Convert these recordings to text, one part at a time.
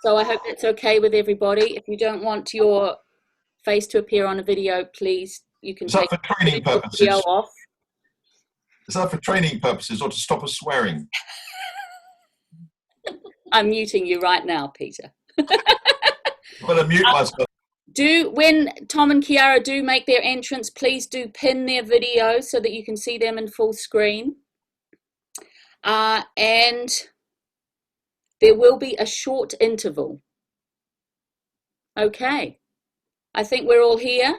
So I hope that's okay with everybody. If you don't want your face to appear on a video, please, you can Is that take for the training video purposes? off. Is that for training purposes or to stop us swearing? I'm muting you right now, Peter. I'm going to mute myself. When Tom and Chiara do make their entrance, please do pin their video so that you can see them in full screen. And there will be a short interval. Okay, I think we're all here.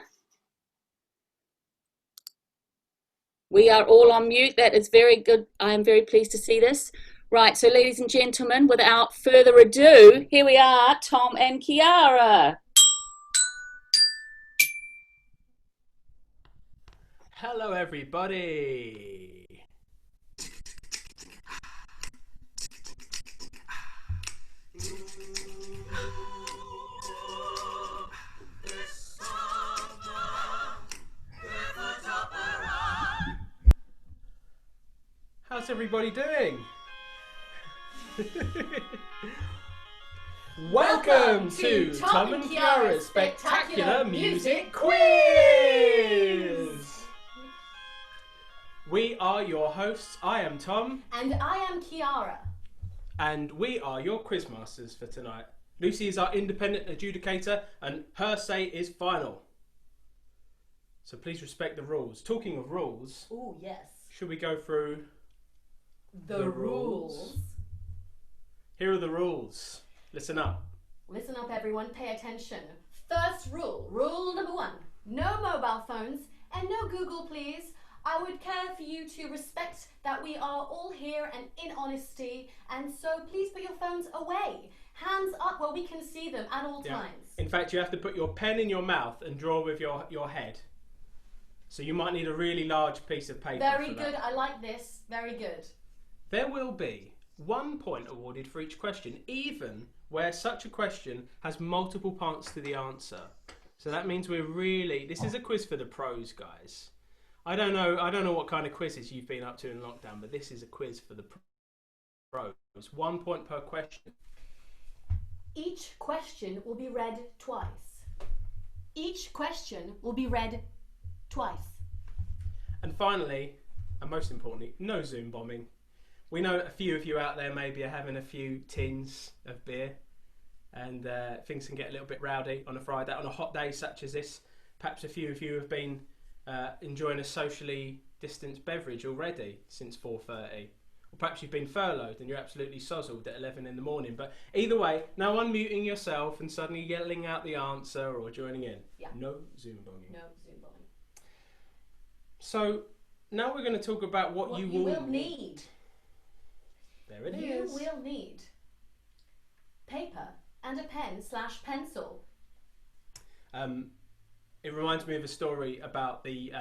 We are all on mute. That is very good. I am very pleased to see this. Right, so ladies and gentlemen, without further ado, here we are, Tom and Chiara. Hello, everybody. How's everybody doing? Welcome to Tom and Chiara's Spectacular Music Quiz! We are your hosts. I am Tom. And I am Chiara. And we are your quizmasters for tonight. Lucy is our independent adjudicator and her say is final. So please respect the rules. Talking of rules. Oh, yes. Should we go through the rules? Here are the rules. Listen up. Listen up, everyone. Pay attention. First rule. Rule number 1. No mobile phones and no Google, please. I would care for you to respect that we are all here and in honesty, and so please put your phones away. Hands up where we can see them at all times. In fact, you have to put your pen in your mouth and draw with your head. So you might need a really large piece of paper. Very good. I like this. Very good. There will be 1 point awarded for each question, even where such a question has multiple parts to the answer. So that means this is a quiz for the pros, guys. I don't know what kind of quizzes you've been up to in lockdown, but this is a quiz for the pros. 1 point per question. Each question will be read twice. Each question will be read twice. And finally, and most importantly, no Zoom bombing. We know a few of you out there maybe are having a few tins of beer, and things can get a little bit rowdy on a Friday, on a hot day such as this. Perhaps a few of you have been enjoying a socially distanced beverage already since 4:30. Or perhaps you've been furloughed and you're absolutely sozzled at 11 in the morning. But either way, no unmuting yourself and suddenly yelling out the answer or joining in. Yeah. No Zoom bombing. No Zoom bombing. So now we're going to talk about what you will need. There it You is. will need paper and a pen/pencil. It reminds me of a story about the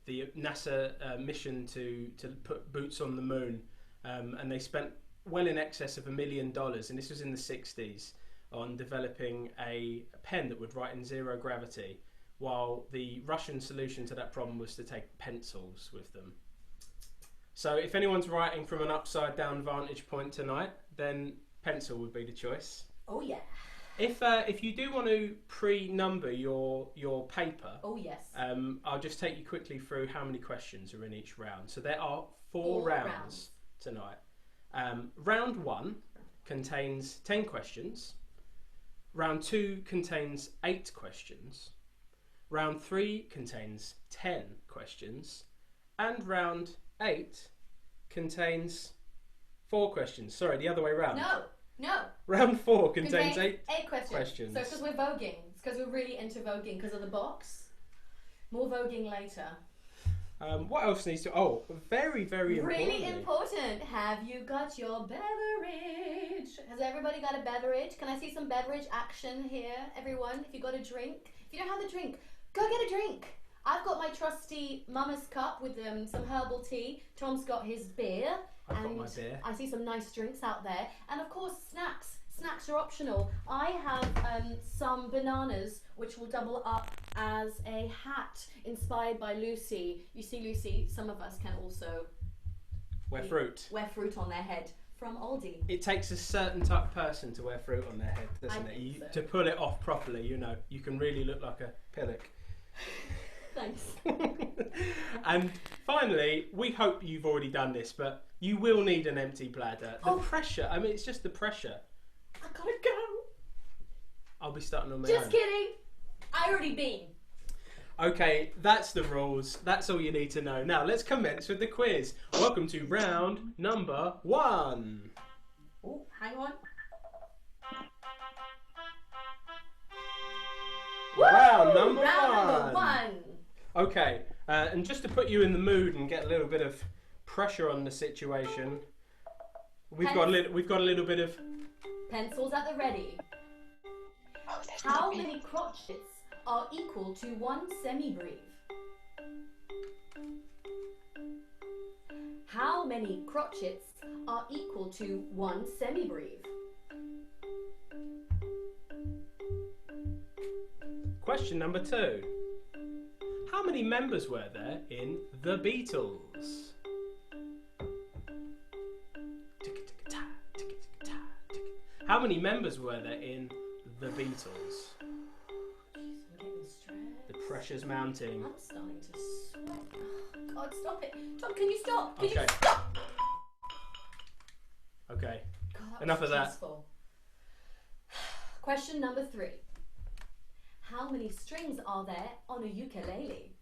NASA mission to put boots on the moon, and they spent well in excess of $1 million, and this was in the 60s, on developing a pen that would write in zero gravity, while the Russian solution to that problem was to take pencils with them. So if anyone's writing from an upside down vantage point tonight, then pencil would be the choice. Oh yeah. If you do want to pre-number your paper, oh yes, I'll just take you quickly through how many questions are in each round. So there are four rounds tonight. Round 1 contains 10 questions. Round 2 contains 8 questions. Round 3 contains 10 questions. And round 8 contains 4 questions. Sorry, the other way round. No. Round 4 contains 8 questions. So it's because we're voguing. It's because we're really into voguing because of the box. More voguing later. What else needs to... Oh, very, very important. Really important. Have you got your beverage? Has everybody got a beverage? Can I see some beverage action here, everyone? If you got a drink. If you don't have a drink, go get a drink. I've got my trusty mama's cup with some herbal tea. Tom's got his beer. I've got my beer. I see some nice drinks out there. And of course, snacks. Snacks are optional. I have some bananas, which will double up as a hat inspired by Lucy. You see, Lucy, some of us can also wear fruit on their head from oldie. It takes a certain type of person to wear fruit on their head, doesn't I it? think so. To pull it off properly, you know, you can really look like a pillock. Thanks. And finally, we hope you've already done this, but you will need an empty bladder. The pressure, I mean, it's just the pressure. I gotta go. I'll be starting on my Just own. kidding. I already been. Okay, that's the rules. That's all you need to know. Now, let's commence with the quiz. Welcome to round number 1. Oh, hang on. Round number Round one. number 1. Okay, and just to put you in the mood and get a little bit of pressure on the situation, we've got a little bit of. Pencils at the ready. How many crotchets are equal to 1 semibreve? How many crotchets are equal to 1 semibreve? Question number 2. How many members were there in the Beatles? How many members were there in the Beatles? I'm getting stressed. The pressure's mounting. I'm starting to sweat. Oh, God, stop it. Tom, can you stop? Can Okay. you stop? Okay. God, that Enough was of that. stressful. Question number 3. How many strings are there on a ukulele?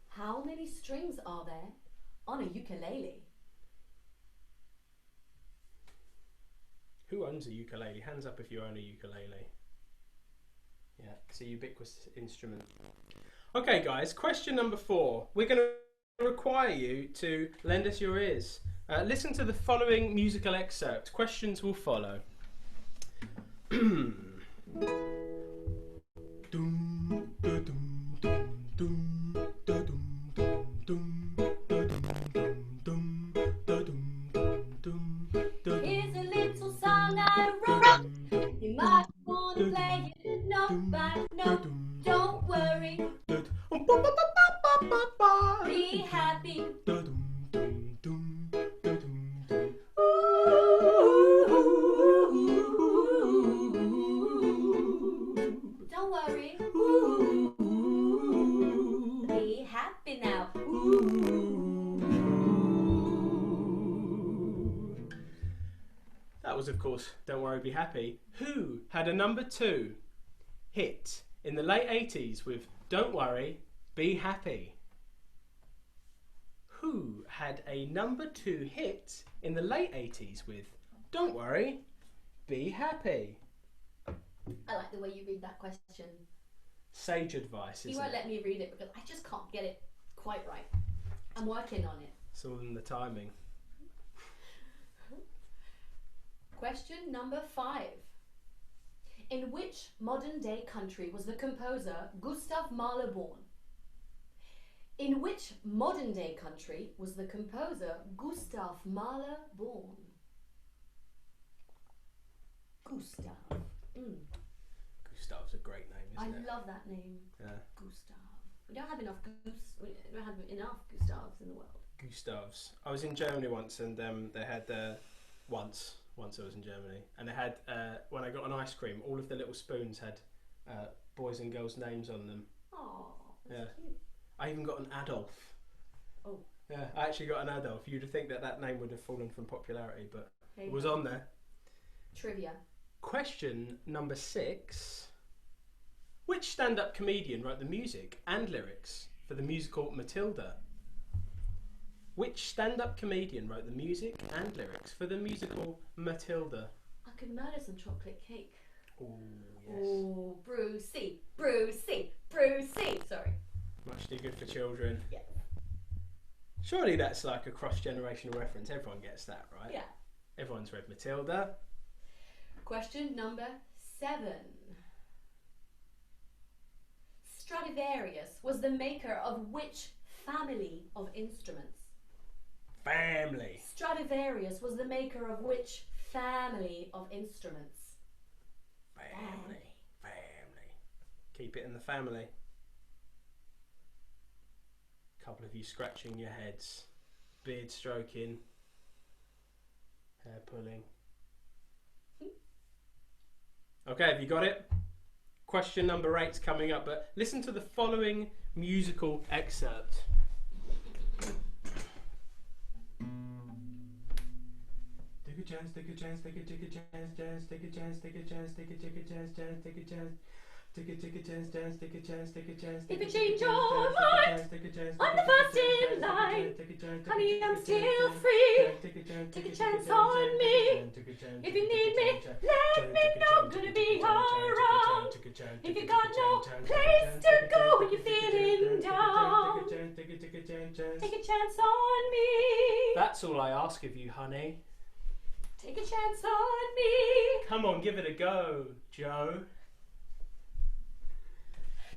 How many strings are there on a ukulele? Who owns a ukulele? Hands up if you own a ukulele. Yeah, it's a ubiquitous instrument. Okay, guys, question number 4. We're going to require you to lend us your ears. Listen to the following musical excerpt. Questions will follow. Here's a little song I wrote. You might want to play it note by note. Don't worry, be happy. Don't worry, be happy now. That was, of course, Don't Worry, Be Happy. Who had a number 2 hit in the late 80s with Don't Worry, Be Happy? Who had a number 2 hit in the late 80s with Don't Worry, Be Happy? I like the way you read that question. Sage advice, You isn't won't it? let me read it because I just can't get it quite right. I'm working on it. It's all in the timing. Question number 5. In which modern day country was the composer Gustav Mahler born? In which modern day country was the composer Gustav Mahler born? Gustav. Gustav's a great name, I isn't it? love that name. Yeah. Gustav. We don't have enough we don't have enough Gustavs in the world. Gustavs. I was in Germany once, and they had once I was in Germany, and they had when I got an ice cream, all of the little spoons had boys and girls' names on them. Oh, that's Yeah. cute. I even got an Adolf. Oh. Yeah, I actually got an Adolf. You'd think that name would have fallen from popularity, but There it you was go. on there. Trivia. Question number 6. Which stand-up comedian wrote the music and lyrics for the musical Matilda? Which stand-up comedian wrote the music and lyrics for the musical Matilda? I could murder some chocolate cake. Oh, yes. Oh, Brucey, Brucey, Brucey. Sorry. Much too good for children. Yeah. Surely that's like a cross-generational reference. Everyone gets that, right? Yeah. Everyone's read Matilda. Question number 7. Stradivarius was the maker of which family of instruments? Family. Stradivarius was the maker of which family of instruments? Family. Family. Keep it in the family. Couple of you scratching your heads, beard stroking. Hair pulling. Okay, have you got it? Question number 8's coming up, but listen to the following musical excerpt. Take a chance, take a chance, take a chance, chance, take a chance, take a chance, take a chance, chance, take a chance. Take a chance, chance, take a chance, take a chance. If you change your mind, I'm the first in line. Honey, I'm still free. Take a chance on me. If you need me, let me know. Gonna be around. If you got no place to go when you're feeling down, take a chance on me. That's all I ask of you, honey. Take a chance on me. Come on, give it a go, Joe.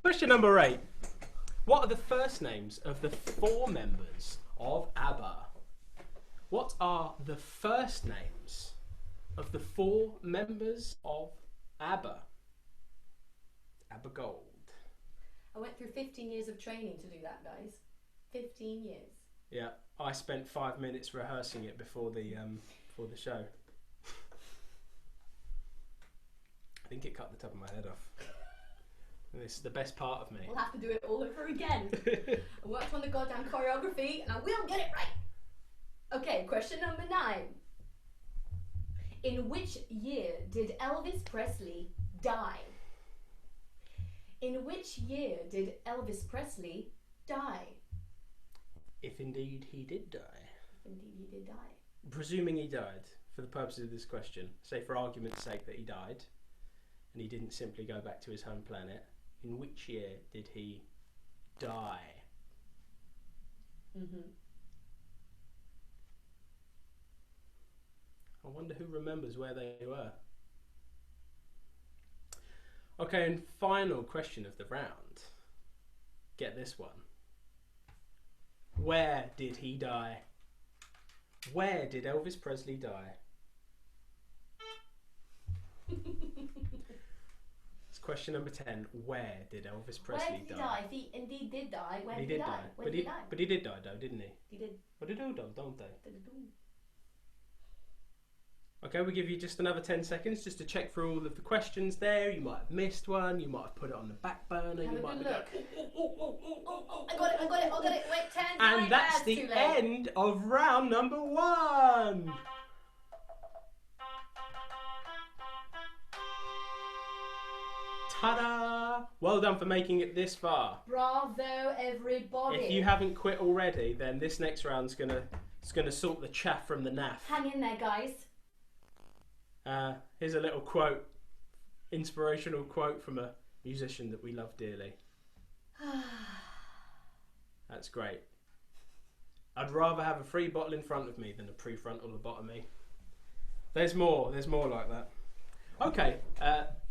Question number 8. What are the first names of the 4 members of Abba? What are the first names of the 4 members of Abba? Abba Gold. I went through 15 years of training to do that, guys. 15 years. Yeah, I spent 5 minutes rehearsing it before the show. I think it cut the top of my head off. This is the best part of me. We'll have to do it all over again. I worked on the goddamn choreography and I will get it right. Okay, question number 9. In which year did Elvis Presley die? In which year did Elvis Presley die? If indeed he did die. If indeed he did die. Presuming he died, for the purposes of this question, say for argument's sake that he died, and he didn't simply go back to his home planet, in which year did he die? I wonder who remembers where they were. Okay, and final question of the round. Get this one. Where did he die? Where did Elvis Presley die? It's question number 10. Where did Elvis Presley die? If he indeed did die, where He did he did die? die. Where But did he die? he did die though, didn't he? He did. But they do, don't they? Did he do? Okay, we'll give you just another 10 seconds just to check through all of the questions there. You might have missed one, you might have put it on the back burner, Have you a might good have look. I got it. Wait, 10, 9, And that's too the late. end of round number 1. Ta-da! Well done for making it this far. Bravo, everybody. If you haven't quit already, then this next round's gonna sort the chaff from the naff. Hang in there, guys. Here's a little quote, inspirational quote from a musician that we love dearly. That's great. I'd rather have a free bottle in front of me than a prefrontal lobotomy. There's more like that. Okay,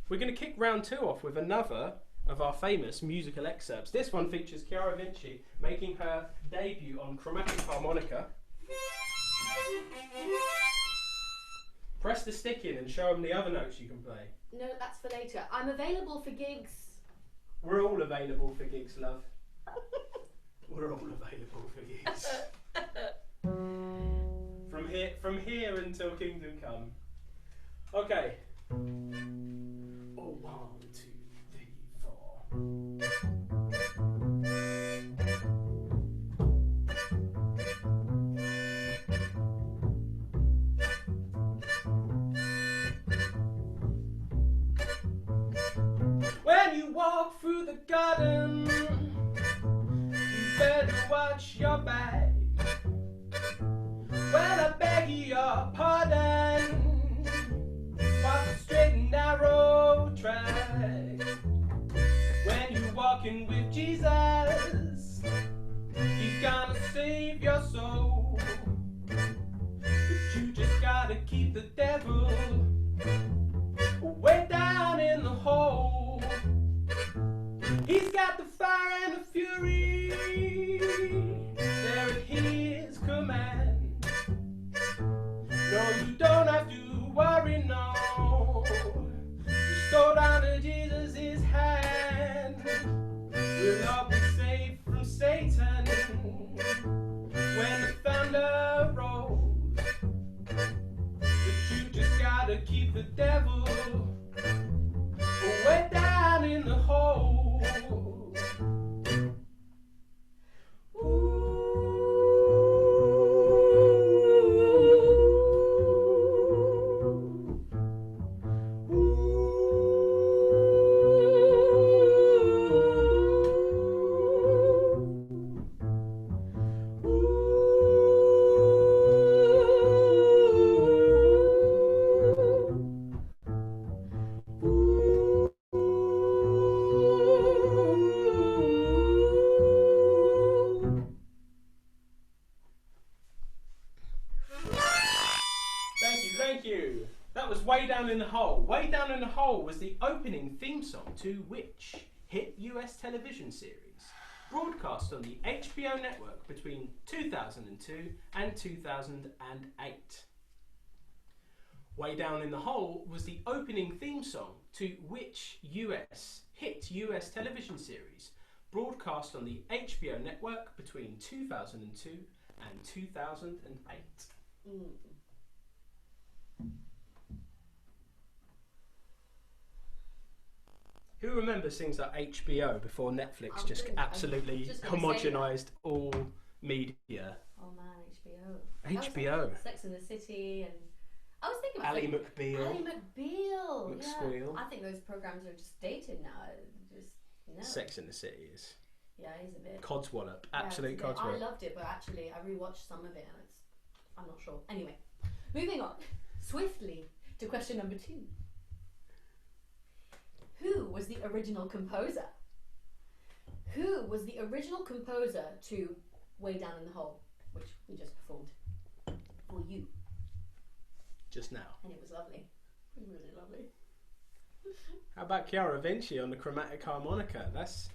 we're going to kick round 2 off with another of our famous musical excerpts. This one features Chiara Vinci making her debut on chromatic harmonica. Press the stick in and show them the other notes you can play. No, that's for later. I'm available for gigs. We're all available for gigs, love. We're all available for gigs. From here until kingdom come. Okay. Oh, 1, 2, 3, 4. When you walk through the garden, you better watch your back. Well, I beg your pardon, walk the straight and narrow track. When you're walking with Jesus, He's gonna save your soul. But you just gotta keep the devil way down in the hole. He's got the fire and the fury there at His command. No, you don't Down in the Hole. Way Down in the Hole was the opening theme song to which hit US television series broadcast on the HBO network between 2002 and 2008. Way Down in the Hole was the opening theme song to which hit US television series broadcast on the HBO network between 2002 and 2008. Who remembers things like HBO before Netflix just absolutely homogenised all media? Oh man, HBO. HBO. Sex and the City, and I was thinking about Ally McBeal. Ally McBeal. McSqueal. Yeah. I think those programs are just dated now. Just no. Sex and the City is. Yeah, he's a bit. Codswallop. Yeah, Absolute it's a bit- codswallop. I loved it, but actually, I rewatched some of it, and I'm not sure. Anyway, moving on swiftly to question number 2. Who was the original composer? Who was the original composer to Way Down in the Hole, which we just performed for you? Just now. And it was lovely. Really lovely. How about Chiara Vinci on the chromatic harmonica? That's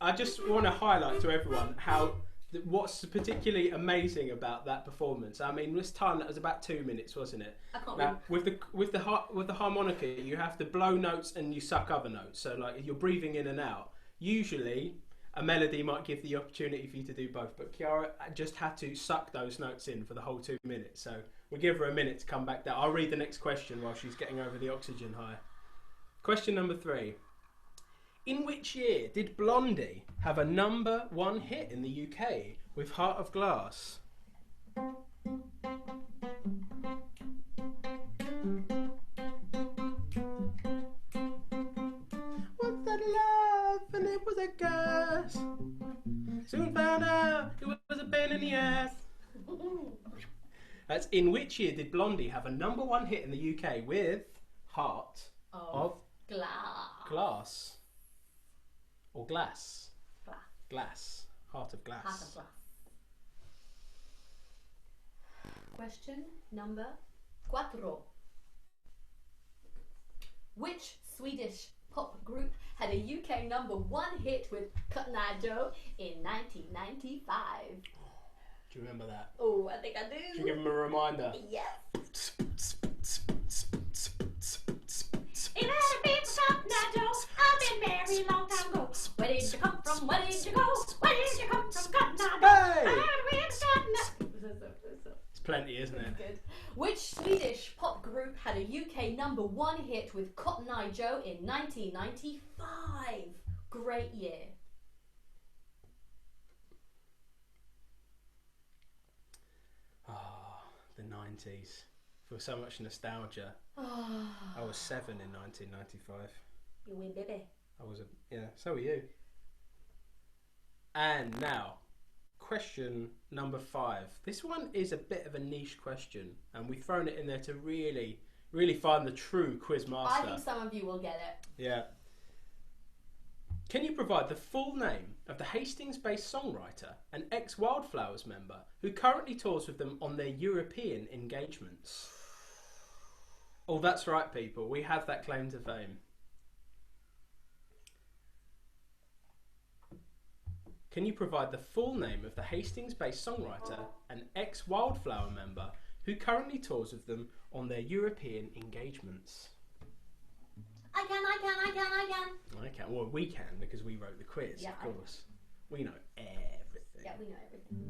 I just want to highlight to everyone what's particularly amazing about that performance. I mean, this time that was about 2 minutes, wasn't it? I can't Now, with the harmonica, you have to blow notes and you suck other notes. So like you're breathing in and out. Usually, a melody might give the opportunity for you to do both, but Chiara just had to suck those notes in for the whole 2 minutes. So we'll give her a minute to come back down. I'll read the next question while she's getting over the oxygen high. Question number 3. In which year did Blondie have a #1 hit in the UK with Heart of Glass? Was that love and it was a gas? Soon found out it was a pain in the ass. That's in which year did Blondie have a #1 hit in the UK with Heart of Glass? Or glass. Glass. Heart of Glass. Heart of Glass. Question number 4. Which Swedish pop group had a UK #1 hit with Cotton Eye Joe in 1995? Do you remember that? Oh, I think I do. Should we give him a reminder? Yes. It had been Cotton Eye Joe. I've been married long time ago. Where did you come from? Where did you go? Where did you come from? Cotton Eye Joe. Hey! I had been Cotton Eye. It's plenty, isn't it? Good. Which Swedish pop group had a UK #1 hit with Cotton Eye Joe in 1995? Great year. Ah, the 90s. Feel so much nostalgia. I was 7 in 1995. You win, baby. So were you. And now, question number 5. This one is a bit of a niche question, and we've thrown it in there to really, really find the true quiz master. I think some of you will get it. Yeah. Can you provide the full name of the Hastings-based songwriter and ex-Wildflowers member who currently tours with them on their European engagements? Oh, that's right, people. We have that claim to fame. Can you provide the full name of the Hastings-based songwriter and ex-Wildflower member who currently tours with them on their European engagements? I can. I can. Well, we can because we wrote the quiz, Yeah, of course. We know everything. Yeah, we know everything.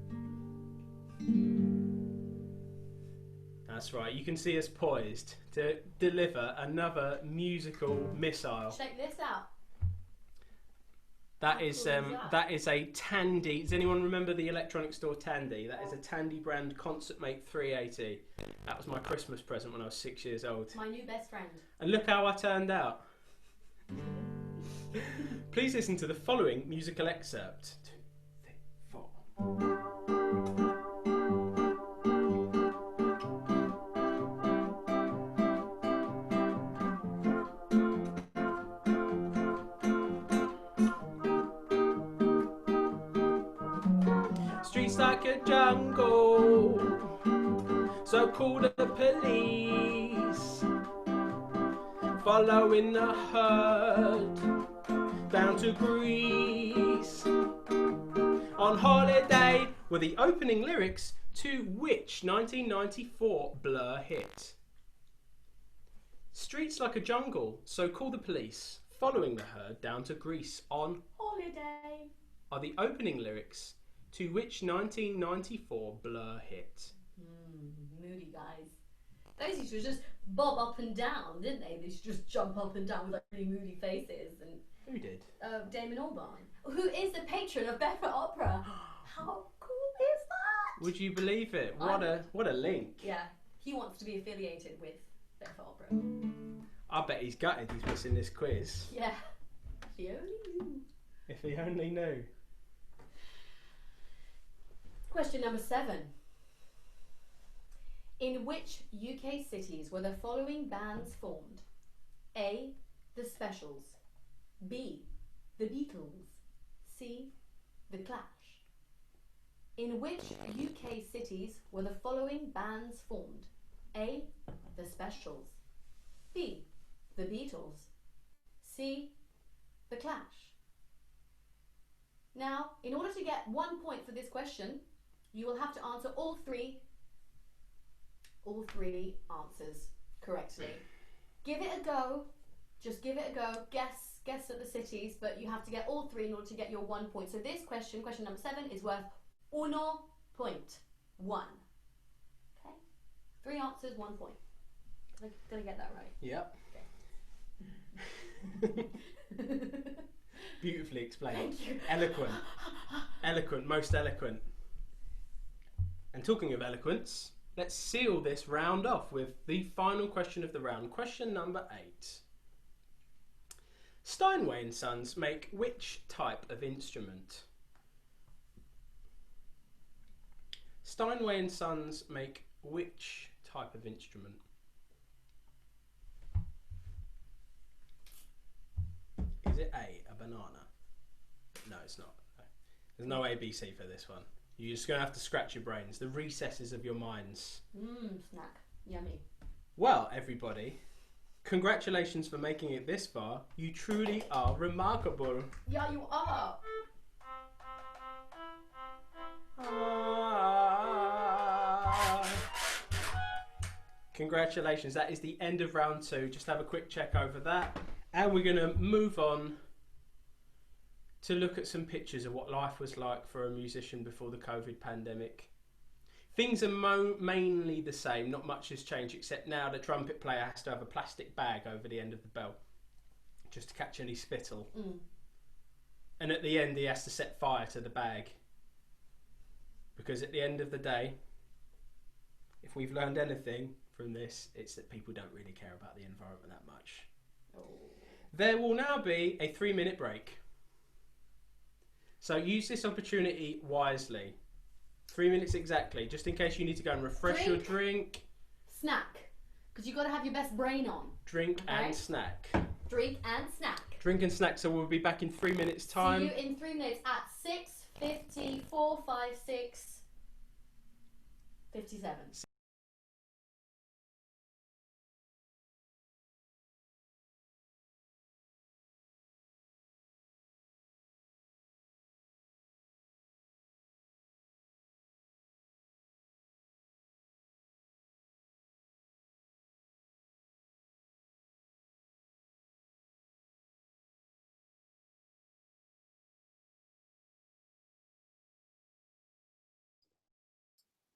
That's right. You can see us poised to deliver another musical missile. Check this out. That is a Tandy. Does anyone remember the electronic store Tandy? That is a Tandy brand Concert Mate 380. That was my Christmas present when I was 6 years old. My new best friend. And look how I turned out. Please listen to the following musical excerpt. 2, 3, 4. Streets like a jungle, so So call the police. Following the herd down to Greece. On holiday were the opening lyrics to which 1994 Blur hit? Streets like a jungle, so call the police. Following the herd down to Greece on Holiday. are the opening lyrics to which 1994 Blur hit? Moody guys. Those used to just bob up and down, didn't they? They used to just jump up and down with like really moody faces. And Who did? Damon Albarn, who is the patron of Bedford Opera. How cool is that? Would you believe it? What a link. Yeah, he wants to be affiliated with Bedford Opera. I bet he's gutted he's missing this quiz. Yeah, he only knew. If he only knew. Question number 7. In which UK cities were the following bands formed? A. The Specials. B. The Beatles. C. The Clash. In which UK cities were the following bands formed? A. The Specials. B. The Beatles. C. The Clash. Now, in order to get 1 point for this question, you will have to answer all three answers correctly. Give it a go. Just give it a go. Guess at the cities, but you have to get all three in order to get your 1 point. So this question number 7, is worth 1 point. 1. Okay? 3 answers, 1 point. Did I get that right? Yep. Okay. Beautifully explained. Thank you. Eloquent. Eloquent, most eloquent. And talking of eloquence, let's seal this round off with the final question of the round. Question number 8. Steinway and Sons make which type of instrument? Steinway and Sons make which type of instrument? Is it A, a banana? No, it's not. No. There's no ABC for this one. You're just going to have to scratch your brains, the recesses of your minds. Snack. Yummy. Well, everybody, congratulations for making it this far. You truly are remarkable. Yeah, you are. Congratulations, that is the end of round 2. Just have a quick check over that. And we're going to move on to look at some pictures of what life was like for a musician before the COVID pandemic. Things are mainly the same, not much has changed, except now the trumpet player has to have a plastic bag over the end of the bell just to catch any spittle. And at the end he has to set fire to the bag. Because at the end of the day, if we've learned anything from this, it's that people don't really care about the environment that much. There will now be a 3-minute break. So use this opportunity wisely. 3 minutes exactly, just in case you need to go and refresh your drink. Snack. Because you've got to have your best brain on. Drink Okay. and snack. Drink and snack. Drink and snack, so we'll be back in 3 minutes time. See you in 3 minutes at 6:54, 56, 57.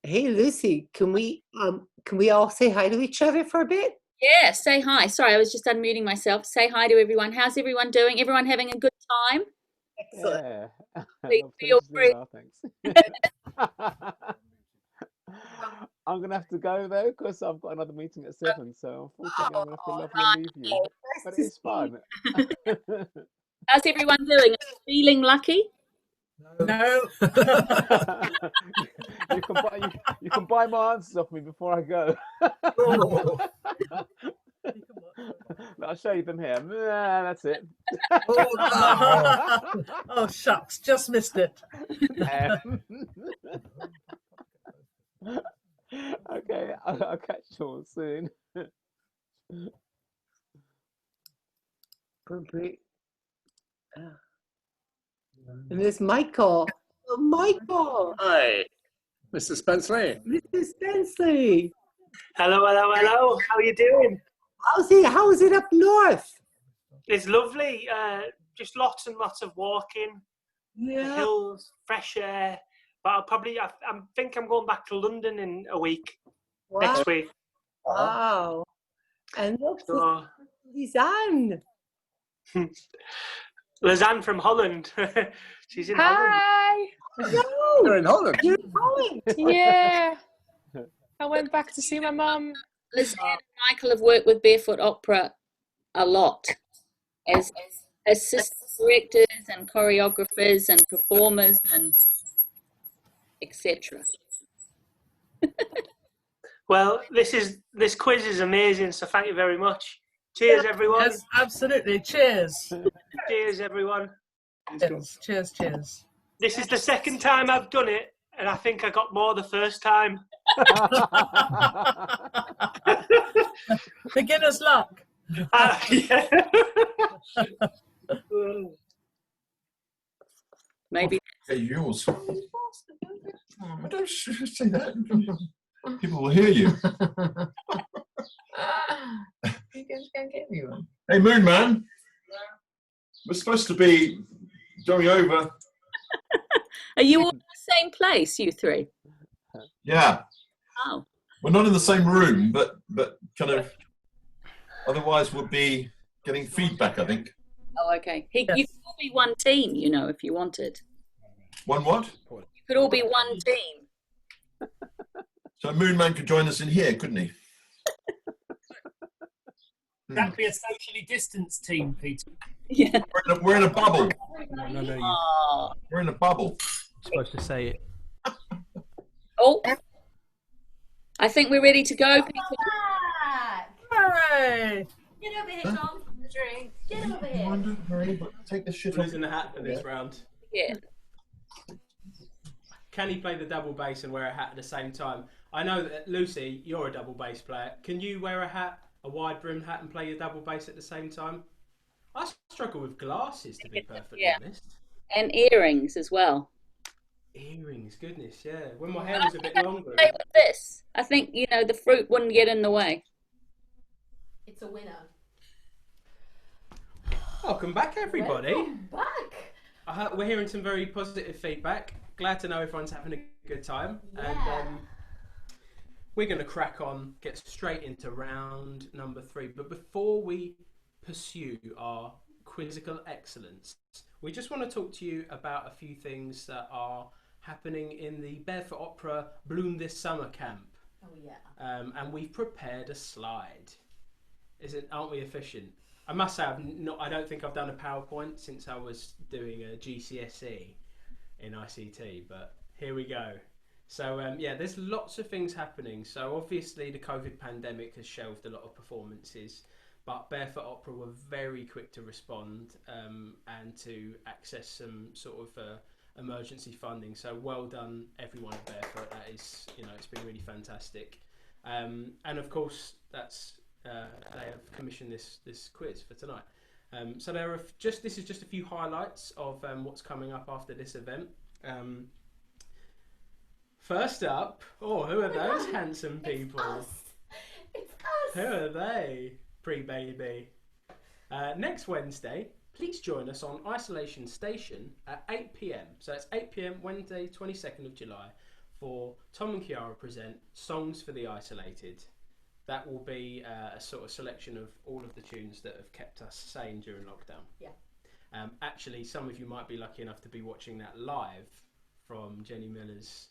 Hey Lucy, can we all say hi to each other for a bit? Yeah, say hi. Sorry, I was just unmuting myself. Say hi to everyone. How's everyone doing? Everyone having a good time? Excellent. Yeah. Please Not feel finished free. well, thanks. I'm gonna have to go though because I've got another meeting at 7, so unfortunately I'm gonna have to love you and leave you. But it's fun. How's everyone doing? Feeling lucky? No. you can buy my answers off me before I go. Oh. I'll show you them here. That's it. Oh, oh, shucks, just missed it. Okay, I'll catch you all soon. And there's Michael. Oh, Michael. Hi, Mr. Spenceley. Mr. Spenceley. Hello, hello, hello. How are you doing? How is it up north? It's lovely. Just lots and lots of walking, the Yeah. hills, fresh air. But I think I'm going back to London in a week, next week. Wow. And look, So, Lisanne. Lisanne from Holland. She's in Holland. Hi. You're in Holland. You're in Holland. Yeah. I went back to see my mum. Liz and Michael have worked with Barefoot Opera a lot as assistant directors and choreographers and performers and etc. Well, this quiz is amazing, so thank you very much. Cheers, everyone. Yes, absolutely. Cheers. Cheers, everyone. Cheers. Cheers. Cheers. This is the second time I've done it, and I think I got more the first time. Beginner's luck. Yeah. Maybe Yeah, yours. I don't say that. People will hear you. You guys can't get me one. Hey, Moon Man. We're supposed to be going over. Are you all in the same place, you three? Yeah, Oh, we're not in the same room, but kind of. Otherwise, we'll be getting feedback, I think. oh, okay. You could all be one team, you know, if you wanted. One what? You could all be one team. So Moon Man could join us in here, couldn't he? That'd be a socially distanced team, Peter. Yeah. We're in a bubble. No, you're Oh. We're in a bubble. supposed to say it. Oh. I think we're ready to go, people. Back. Hooray! Get over here, Tom. Drink. Get over here. Hurry, but take the shit off. Who's in the hat for this round? Yeah. Can he play the double bass and wear a hat at the same time? I know that, Lucy, you're a double bass player. Can you wear a hat, a wide brimmed hat, and play your double bass at the same time? I struggle with glasses, to be perfectly honest. And earrings as well. Earrings, goodness, yeah. When my hair was a bit longer. Play with this. I think, you know, the fruit wouldn't get in the way. It's a winner. Welcome back, everybody. Welcome back. We're hearing some very positive feedback. Glad to know everyone's having a good time. Yeah. And we're going to crack on, get straight into round number 3. But before we pursue our quizzical excellence, we just want to talk to you about a few things that are happening in the Barefoot Opera Bloom This Summer camp. Oh yeah. And we've prepared a slide. Aren't we efficient? I must say, I don't think I've done a PowerPoint since I was doing a GCSE in ICT, but here we go. So yeah, there's lots of things happening. So obviously the COVID pandemic has shelved a lot of performances, but Barefoot Opera were very quick to respond and to access some sort of emergency funding. So well done everyone at Barefoot. That is, it's been really fantastic. And of course, that's they have commissioned this quiz for tonight. So this is just a few highlights of what's coming up after this event. First up, who are those handsome people? It's us. Who are they? Pre-baby. Next Wednesday, please join us on Isolation Station at 8 p.m. So it's 8 p.m. Wednesday, 22nd of July, for Tom and Chiara present Songs for the Isolated. That will be a sort of selection of all of the tunes that have kept us sane during lockdown. Yeah. Actually, some of you might be lucky enough to be watching that live from Jenny Miller's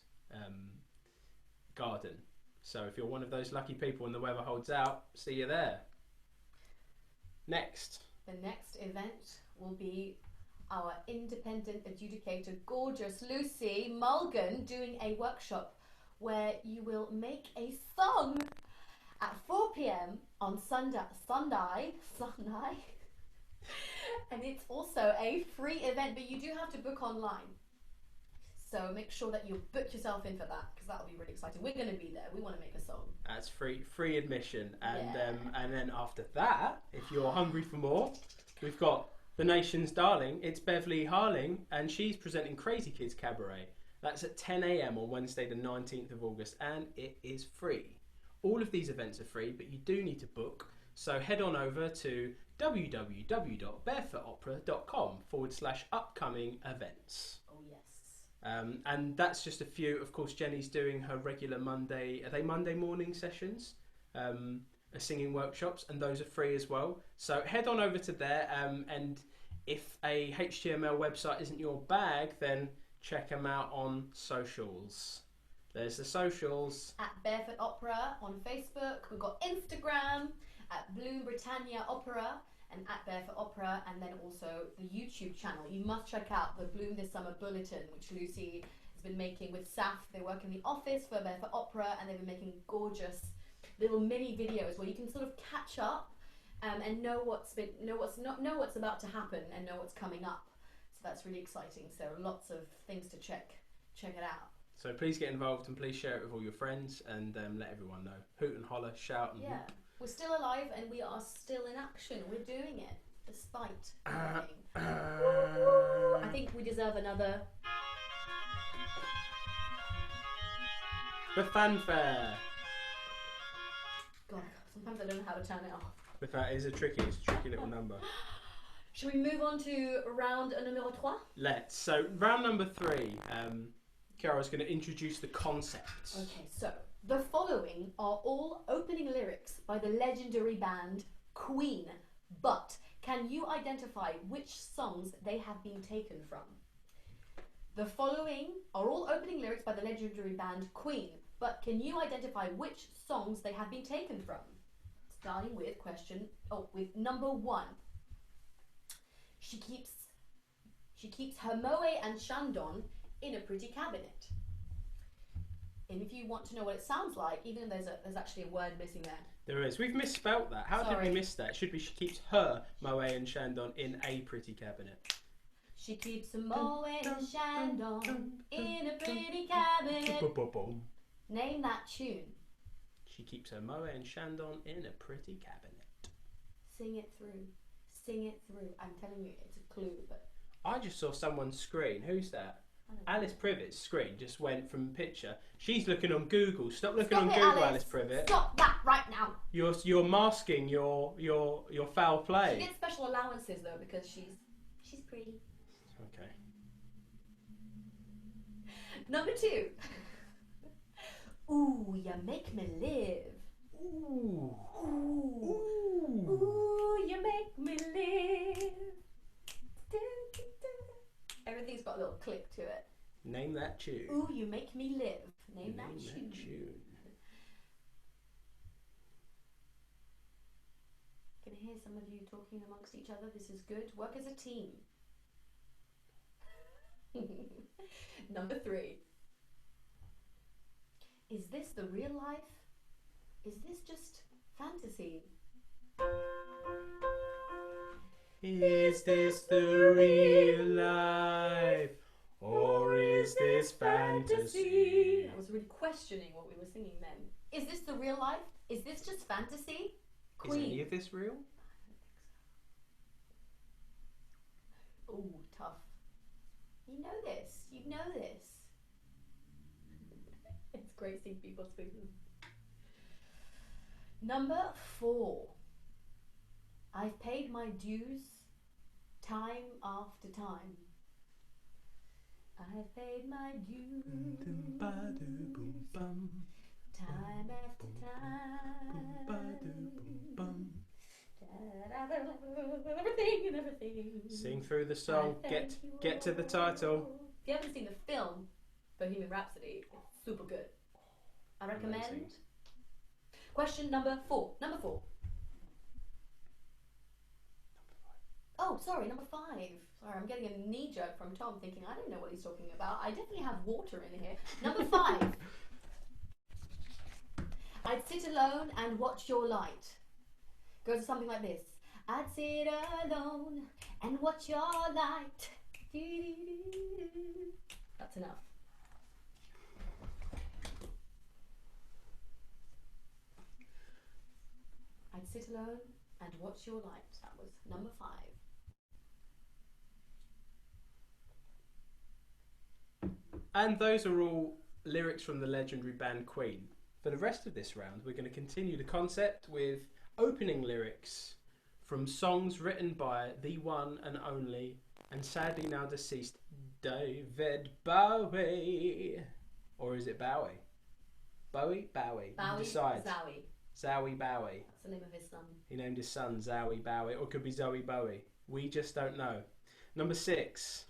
garden. So if you're one of those lucky people and the weather holds out, see you there. Next. The next event will be our independent adjudicator, gorgeous Lucy Mulgan, doing a workshop where you will make a song at 4 p.m. on Sunday. And it's also a free event, but you do have to book online. So make sure that you book yourself in for that, because that'll be really exciting. We're going to be there. We want to make a song. That's free admission, and Yeah. and then after that, if you're hungry for more, we've got the nation's darling. It's Beverly Harling, and she's presenting Crazy Kids Cabaret. That's at 10 a.m. on Wednesday, the 19th of August, and it is free. All of these events are free, but you do need to book. So head on over to www.barefootopera.com/upcoming events. Oh, yes. And that's just a few. Of course, Jenny's doing her regular Monday. Are they Monday morning sessions? Singing workshops, and those are free as well. So head on over to there. And if a HTML website isn't your bag, then check them out on socials. There's the socials. At Barefoot Opera on Facebook. We've got Instagram at Bloom Britannia Opera and at Barefoot Opera, and then also the YouTube channel. You must check out the Bloom This Summer Bulletin, which Lucy has been making with Saf. They work in the office for Barefoot Opera, and they've been making gorgeous little mini videos where you can sort of catch up and know what's about to happen and know what's coming up. So that's really exciting. So lots of things to check it out. So please get involved and please share it with all your friends and let everyone know. Hoot and holler, shout and Yeah, we're still alive and we are still in action. We're doing it despite everything. I think we deserve another. The fanfare. God, sometimes I don't know how to turn it off. The fanfare is a tricky little number. Should we move on to round numéro 3? Let's. So round number 3. Chiara's going to introduce the concepts. Okay, so the following are all opening lyrics by the legendary band Queen, but can you identify which songs they have been taken from? The following are all opening lyrics by the legendary band Queen, but can you identify which songs they have been taken from? Starting with with number 1. She keeps her moe and chandon in a pretty cabinet. And if you want to know what it sounds like, even though there's actually a word missing there. There is. We've misspelt that. How did we miss that? It should be she keeps her moe and chandon in a pretty cabinet. She keeps a moe and chandon in a pretty cabinet. Name that tune. She keeps her moe and chandon in a pretty cabinet. Sing it through. Sing it through. I'm telling you, it's a clue, but... I just saw someone's screen. Who's that? Alice Privet's screen just went from picture. She's looking on Google. Stop looking on Google, Alice Privet. Stop that right now. You're masking your foul play. She gets special allowances though because she's pretty. Okay. Number 2. Ooh, you make me live. Ooh. Ooh. Ooh, you make me live. Everything's got a little click to it. Name that tune. Ooh, you make me live. Name that tune. Can I hear some of you talking amongst each other? This is good. Work as a team. Number 3. Is this the real life? Is this just fantasy? Is this the real life? Or is this fantasy? I was really questioning what we were singing then. Is this the real life? Is this just fantasy? Queen. Is any of this real? Ooh, tough. You know this. You know this. It's great seeing people speaking. Number 4. I've paid my dues time after time. I've paid my dues time after time. Everything and everything. Sing through the song. Get to the title. If you haven't seen the film Bohemian Rhapsody, it's super good. I recommend. Amazing. Question number 4. Number 4. Oh, sorry, number 5. Sorry, I'm getting a knee jerk from Tom thinking, I don't know what he's talking about. I definitely have water in here. Number 5. I'd sit alone and watch your light. Goes something like this. I'd sit alone and watch your light. That's enough. I'd sit alone and watch your light. That was number 5. And those are all lyrics from the legendary band Queen. For the rest of this round, we're going to continue the concept with opening lyrics from songs written by the one and only, and sadly now deceased, David Bowie. Or is it Bowie? Bowie? Bowie. Bowie? Decide. Zowie. Zowie Bowie. That's the name of his son. He named his son Zowie Bowie, or it could be Zoe Bowie. We just don't know. Number 6.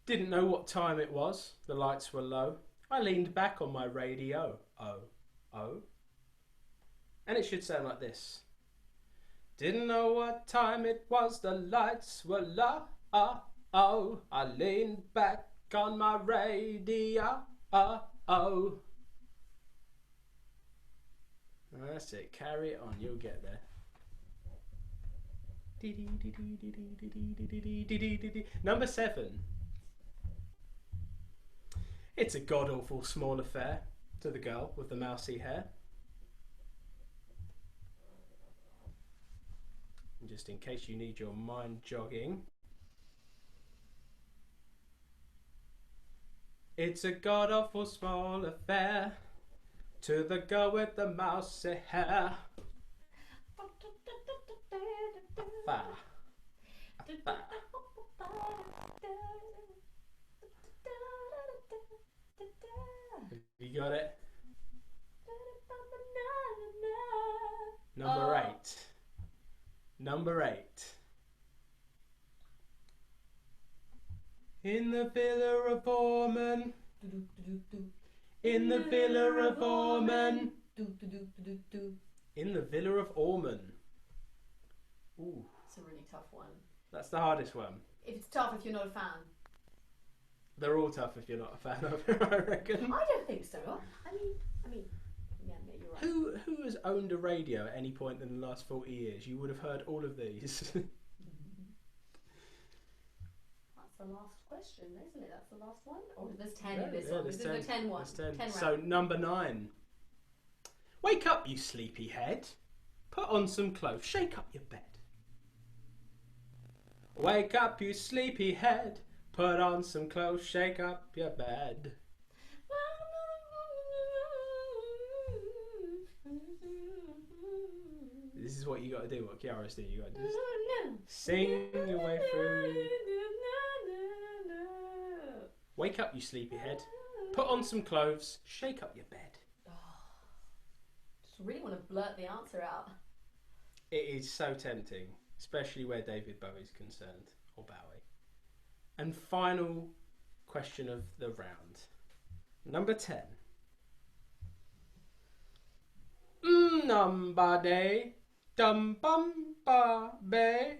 Didn't know what time it was. The lights were low. I leaned back on my radio. Oh, oh. And it should sound like this. Didn't know what time it was. The lights were low. Oh, I leaned back on my radio. Oh. That's it. Carry it on. You'll get there. Number 7. It's a god-awful small affair to the girl with the mousy hair. And just in case you need your mind jogging. It's a god-awful small affair to the girl with the mousy hair. Abba. Abba. Have you got it? Number 8. Number 8. In the Villa of Ormond. In the Villa of Ormond. In the Villa of Ormond. Ooh. It's a really tough one. That's the hardest one. It's tough if you're not a fan. They're all tough if you're not a fan of it, I reckon. I don't think so. I mean, yeah, you're right. Who has owned a radio at any point in the last 40 years? You would have heard all of these. That's the last question, isn't it? That's the last one? Or there's 10 in this one? This is the 10 one. 10 so round. number 9. Wake up, you sleepy head. Put on some clothes. Shake up your bed. Wake up, you sleepy head. Put on some clothes. Shake up your bed. This is what you got to do. What Chiara's doing. You got to do. Sing your way through. Wake up, you sleepyhead. Put on some clothes. Shake up your bed. Just really want to blurt the answer out. It is so tempting, especially where David Bowie's concerned, or Bowie. And final question of the round. Number 10. Numbade, dum bum ba be,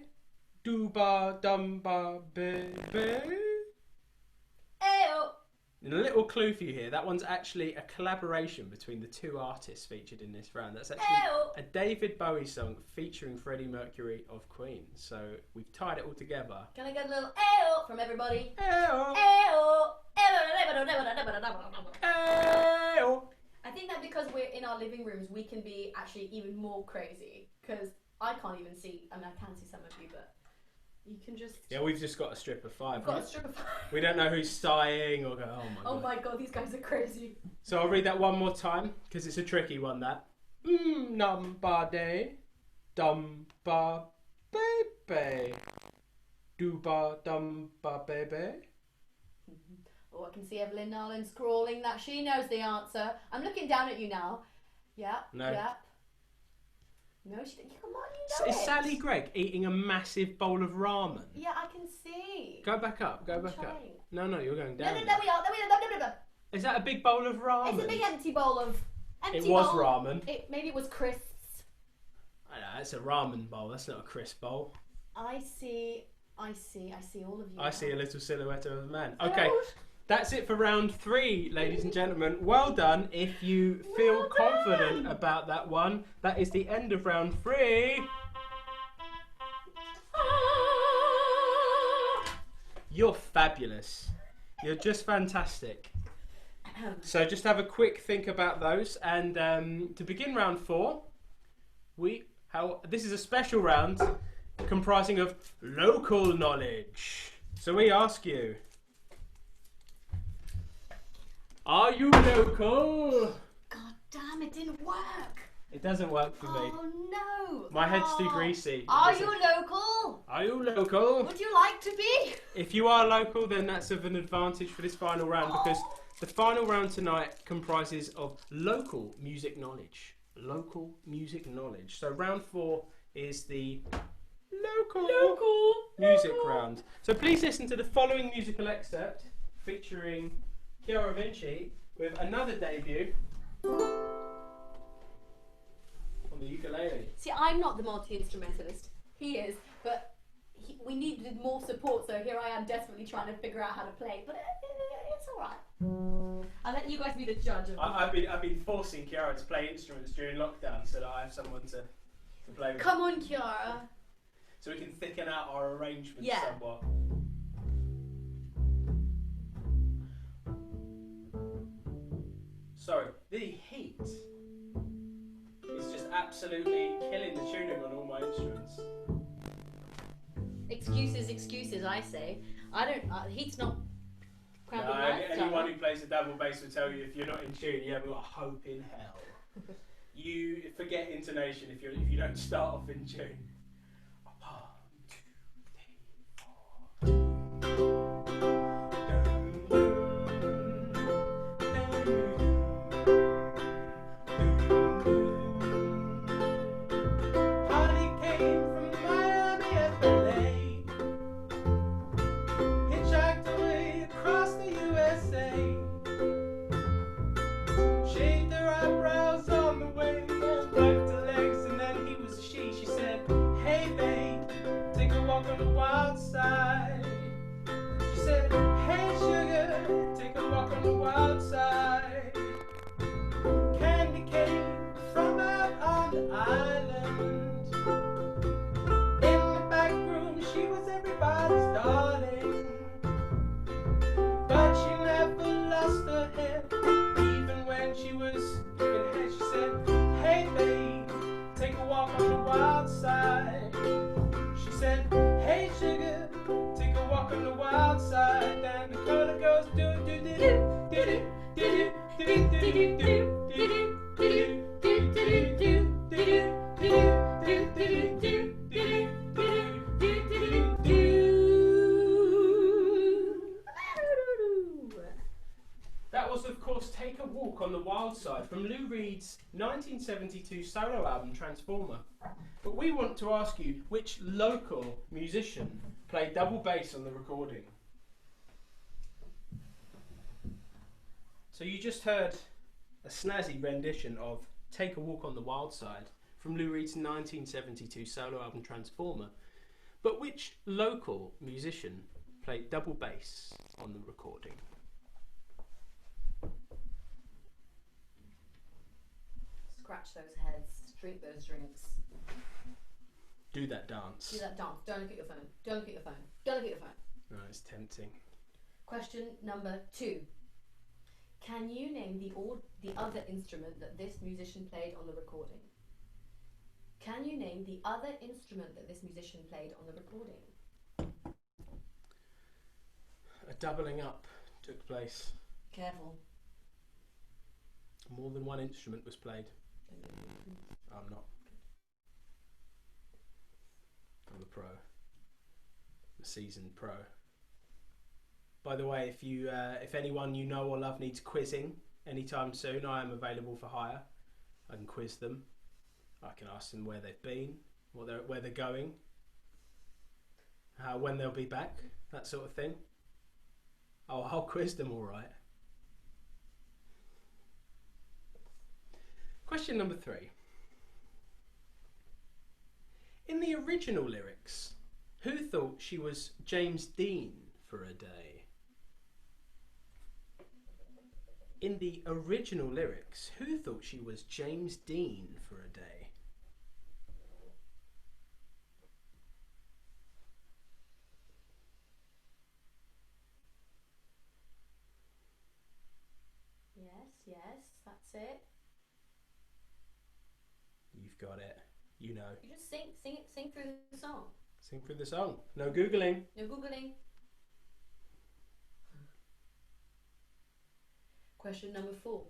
do ba dum ba be be. Ayo. And a little clue for you here, that one's actually a collaboration between the 2 artists featured in this round. That's actually a David Bowie song featuring Freddie Mercury of Queen. So we've tied it all together. Can I get a little ayo from everybody? Ayo. Ayo. Ayo. I think that because we're in our living rooms, we can be actually even more crazy. Because I can't even see, I mean, I can see some of you, but you can just... Yeah, we've just got a strip of 5. We've got a strip of 5. We don't know who's sighing or go, oh my god. Oh my god, these guys are crazy. So I'll read that one more time, because it's a tricky one, that. Numbade, dum ba baby, do ba dum ba baby. Oh, I can see Evelyn Nolan scrawling that she knows the answer. I'm looking down at you now. Yep. No. Yep. No, she didn't. Come on, you know Is it. Sally Gregg eating a massive bowl of ramen? Yeah, I can see. Go back up, go I'm back up. trying. No, you're going No, down. there we are. There we are. Is that a big bowl of ramen? It's a big empty bowl of... It was ramen. Maybe it was crisps. I know, it's a ramen bowl, that's not a crisp bowl. I see all of you. I now. see a little silhouette of a man. Okay, that's it for round 3, ladies and gentlemen. Well done. If you feel confident about that one, that is the end of round 3. You're fabulous. You're just fantastic. So just have a quick think about those. And to begin round 4, we This is a special round comprising of local knowledge. So we ask you, are you local? God damn, it didn't work. It doesn't work for me. Oh no. My head's too greasy. Are you local? Are you local? Would you like to be? If you are local, then that's of an advantage for this final round because the final round tonight comprises of local music knowledge. Local music knowledge. So round 4 is the local music round. So please listen to the following musical excerpt featuring Chiara Vinci with another debut on the ukulele. See, I'm not the multi-instrumentalist. He is, but we needed more support, so here I am desperately trying to figure out how to play. But it's all right. I'll let you guys be the judge of I've been forcing Chiara to play instruments during lockdown so that I have someone to play with. Come on, Chiara. So we can thicken out our arrangements somewhat. So, the heat is just absolutely killing the tuning on all my instruments. Excuses, I say. I don't, heat's not cramping No, my anyone who plays the double bass will tell you if you're not in tune, you haven't got a hope in hell. You forget intonation if you don't start off in tune. 1, 2, 3, 4. That was, of course, Take a Walk on the Wild Side from Lou Reed's 1972 solo album Transformer. But we want to ask you which local musician played double bass on the recording. So you just heard a snazzy rendition of Take a Walk on the Wild Side from Lou Reed's 1972 solo album Transformer. But which local musician played double bass on the recording? Scratch those heads, drink those drinks. Do that dance. Do that dance. Don't look at your phone. Don't look at your phone. Don't look at your phone. No, it's tempting. Question number 2. Can you name the other instrument that this musician played on the recording? Can you name the other instrument that this musician played on the recording? A doubling up took place. Careful. More than one instrument was played. I'm not. I'm a pro. I'm a seasoned pro. By the way, if anyone you know or love needs quizzing anytime soon, I am available for hire. I can quiz them. I can ask them where they've been, where they're going, when they'll be back, that sort of thing. I'll quiz them all right. Question number 3. In the original lyrics, who thought she was James Dean for a day? In the original lyrics, who thought she was James Dean for a day? Yes, that's it. You've got it. You know. You just sing through the song. Sing through the song. No Googling. No Googling. Question number 4.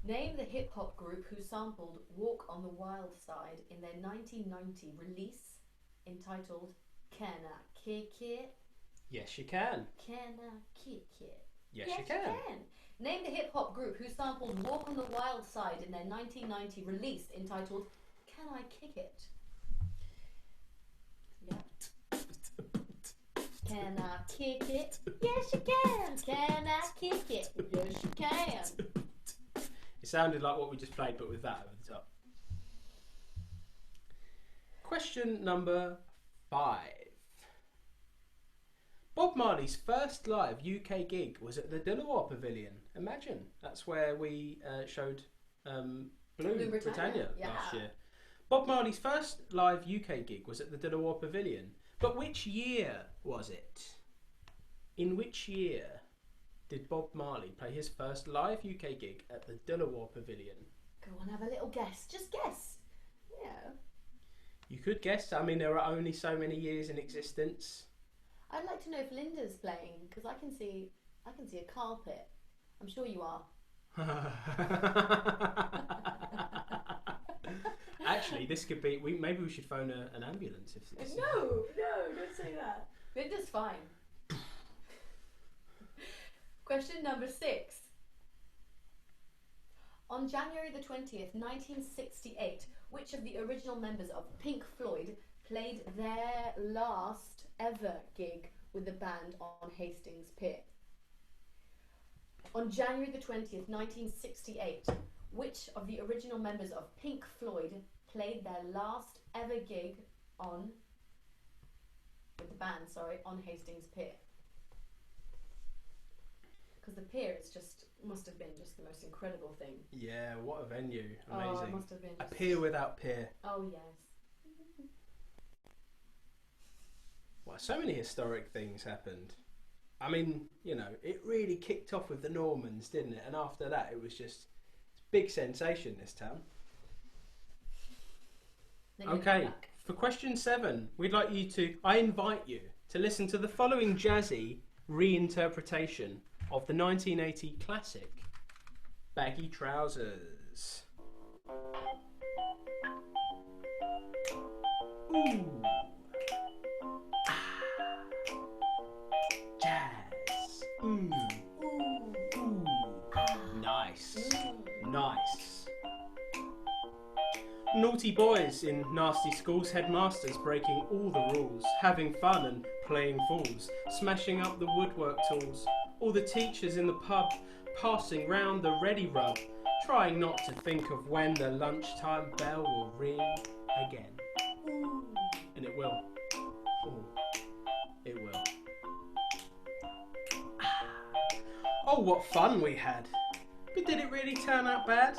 Name the hip-hop group who sampled Walk on the Wild Side in their 1990 release entitled Can I Kick It? Yes, you can. Can I kick it? Yes, you can. Name the hip-hop group who sampled Walk on the Wild Side in their 1990 release entitled Can I Kick It? Yeah. Can I kick it? Yes, you can. Can I kick it? Yes, you can. It sounded like what we just played, but with that over the top. Question number 5. Bob Marley's first live UK gig was at the Delaware Pavilion. Imagine, that's where we showed Blue Britannia last year. Bob Marley's first live UK gig was at the Delaware Pavilion. But which year was it? In which year did Bob Marley play his first live UK gig at the Delaware Pavilion? Go on, have a little guess. Just guess. Yeah. You could guess. I mean, there are only so many years in existence. I'd like to know if Linda's playing, because I can see a carpet. I'm sure you are. Actually, this could be. Maybe we should phone an ambulance. If No, don't say that. Linda's fine. Question number 6. On January the 20th, 1968, which of the original members of Pink Floyd played their last ever gig with the band on Hastings Pier? On January the 20th, 1968, which of the original members of Pink Floyd played their last ever gig on Hastings Pier? Because the pier is must have been just the most incredible thing. Yeah, what a venue. Amazing. Oh, it must have been a pier without pier. Oh, yes. Well, so many historic things happened. I mean, you know, it really kicked off with the Normans, didn't it? And after that, it was just big sensation, this town. Okay, for question 7, I invite you to listen to the following jazzy reinterpretation of the 1980 classic, Baggy Trousers. Ooh. Jazz. Ooh. Ooh. Nice. Nice. Naughty boys in nasty schools, headmasters breaking all the rules, having fun and playing fools, smashing up the woodwork tools, all the teachers in the pub passing round the ready rub, trying not to think of when the lunchtime bell will ring again. And it will. Ooh. It will. Oh, what fun we had! But did it really turn out bad?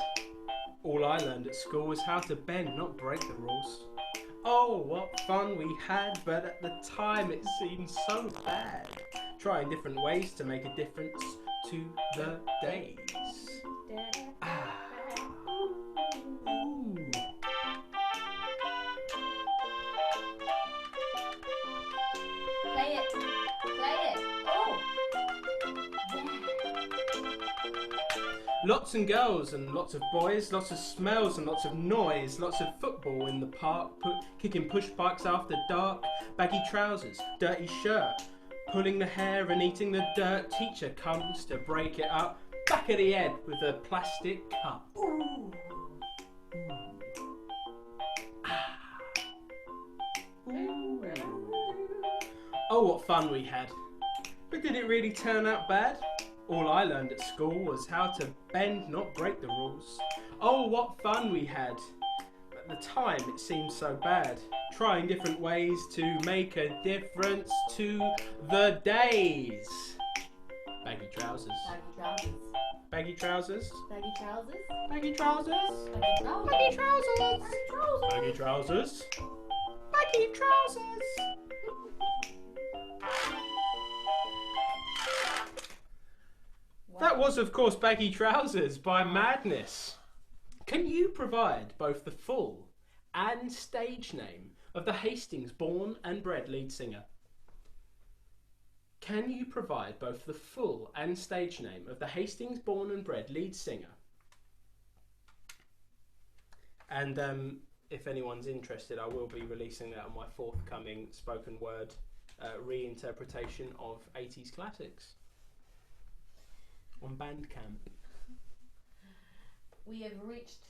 All I learned at school was how to bend, not break the rules. Oh, what fun we had, but at the time it seemed so bad. Trying different ways to make a difference to the days. Ooh. Play it. Oh. Lots and girls and lots of boys, lots of smells and lots of noise, lots of football in the park, kicking push bikes after dark, baggy trousers, dirty shirt, pulling the hair and eating the dirt. Teacher comes to break it up, back of the head with a plastic cup. Ooh. Ooh. Oh, what fun we had. But did it really turn out bad? All I learned at school was how to bend, not break the rules. Oh, what fun we had. But at the time it seemed so bad. Trying different ways to make a difference to the days. Baggy trousers. Baggy trousers. Baggy trousers. Baggy trousers. Baggy trousers. Baggy trousers. Baggy trousers. Baggy trousers. That was, of course, Baggy Trousers by Madness. Can you provide both the full and stage name of the Hastings born and bred lead singer? Can you provide both the full and stage name of the Hastings born and bred lead singer? And if anyone's interested, I will be releasing that on my forthcoming spoken word reinterpretation of 80s classics on Bandcamp. We have reached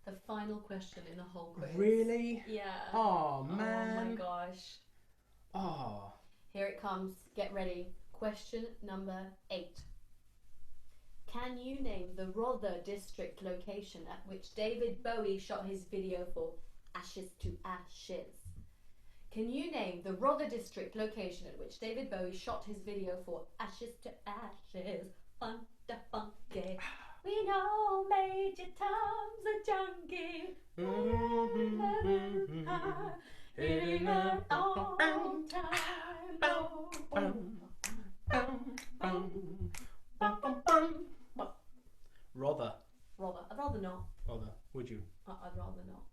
the final question in the whole quiz. Really? Yeah. Oh, man. Oh my gosh. Oh. Here it comes. Get ready. Question number 8. Can you name the Rother district location at which David Bowie shot his video for Ashes to Ashes? Can you name the Rother district location at which David Bowie shot his video for Ashes to Ashes? Fun da funky. We know Major Tom's a junkie. Hitting it all time low. Rather. I'd rather not. Rather. Would you? I'd rather not.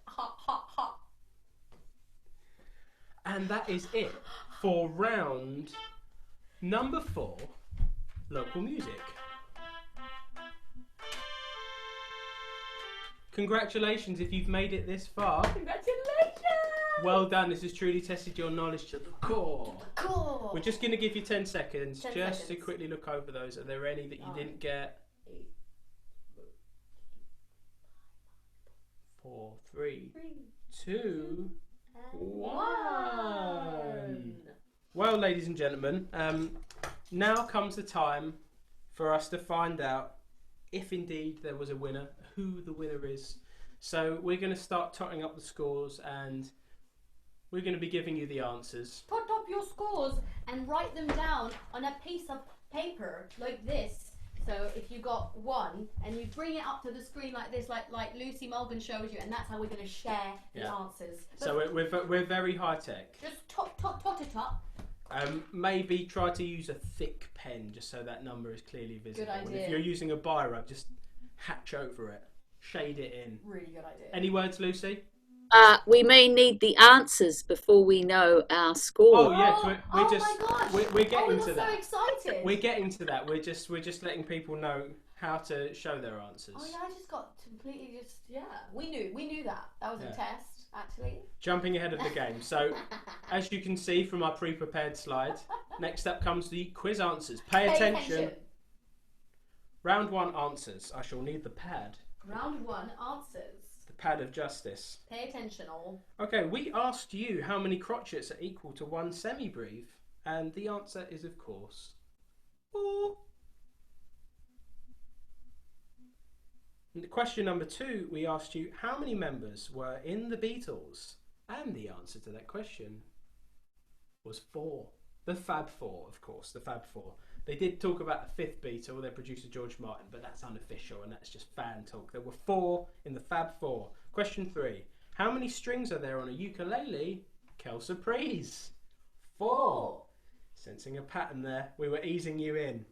Hot, hot, hot. And that is it for round number 4, local music. Congratulations if you've made it this far. Congratulations! Well done, this has truly tested your knowledge to the core. Cool. We're just going to give you 10 seconds 10 just to seconds. quickly look over those. Are there any that you didn't get? 4, 3, 2, 1. Well, ladies and gentlemen, now comes the time for us to find out if indeed there was a winner, who the winner is. So we're going to start totting up the scores and we're going to be giving you the answers. Tot up your scores and write them down on a piece of paper like this. So if you got 1 and you bring it up to the screen like this, like Lucy Mulgan shows you, and that's how we're going to share the answers. But So we're very high tech. just tot it up. Maybe try to use a thick pen just so that number is clearly visible. And idea. if you're using a biro, just hatch over it, shade it in. Really good idea. Any words, Lucy? We may need the answers before we know our score. Oh yes, we're just my gosh. we're getting we're to that. so excited. We're getting to that. We're just letting people know how to show their answers. Oh yeah, I just got completely we knew that. That was a test, actually. Jumping ahead of the game. So, as you can see from our pre-prepared slide, next up comes the quiz answers. Pay attention. Round 1 answers. I shall need the pad. Round 1 answers. The pad of justice. Pay attention, all. Okay, we asked you how many crotchets are equal to 1 semi-breve, and the answer is, of course, 4. And question number 2, we asked you how many members were in the Beatles, and the answer to that question was 4. The Fab Four, of course, the Fab Four. They did talk about the 5th Beatle, their producer George Martin, but that's unofficial and that's just fan talk. There were 4 in the Fab Four. Question 3, how many strings are there on a ukulele? Kel Surprise. 4. Sensing a pattern there, we were easing you in.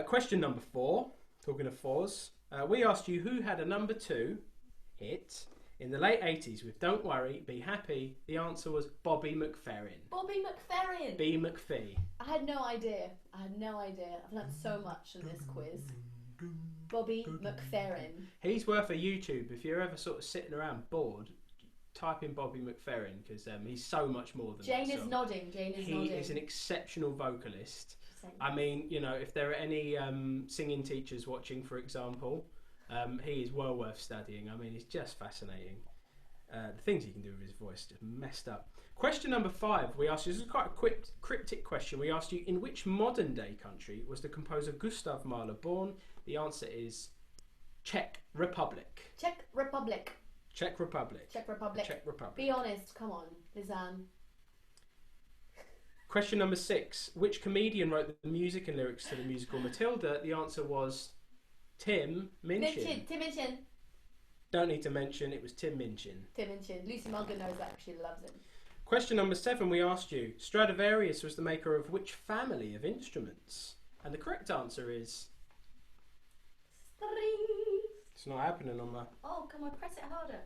Question number 4, talking of 4s, we asked you who had a number 2 hit in the late 80s with Don't Worry, Be Happy. The answer was Bobby McFerrin. Bobby McFerrin. B. McPhee. I had no idea. I've learnt so much in this quiz. Bobby McFerrin. He's worth a YouTube. If you're ever sort of sitting around bored, type in Bobby McFerrin because he's so much more than Jane that is song. nodding. He is an exceptional vocalist. I mean, you know, if there are any singing teachers watching, for example, he is well worth studying. I mean, he's just fascinating. The things he can do with his voice, just messed up. Question number 5, we asked you, this is quite a cryptic question. We asked you, in which modern day country was the composer Gustav Mahler born? The answer is Czech Republic. Czech Republic. Czech Republic. Czech Republic. Czech Republic. Be honest, come on, Lizanne. Question number 6, which comedian wrote the music and lyrics to the musical Matilda? The answer was Tim Minchin. Tim Minchin. Don't need to mention, it was Tim Minchin. Tim Minchin. Lucy Mulgan knows that, she loves him. Question number 7, we asked you, Stradivarius was the maker of which family of instruments? And the correct answer is... Strings. It's not happening on my... Oh, come on, press it harder.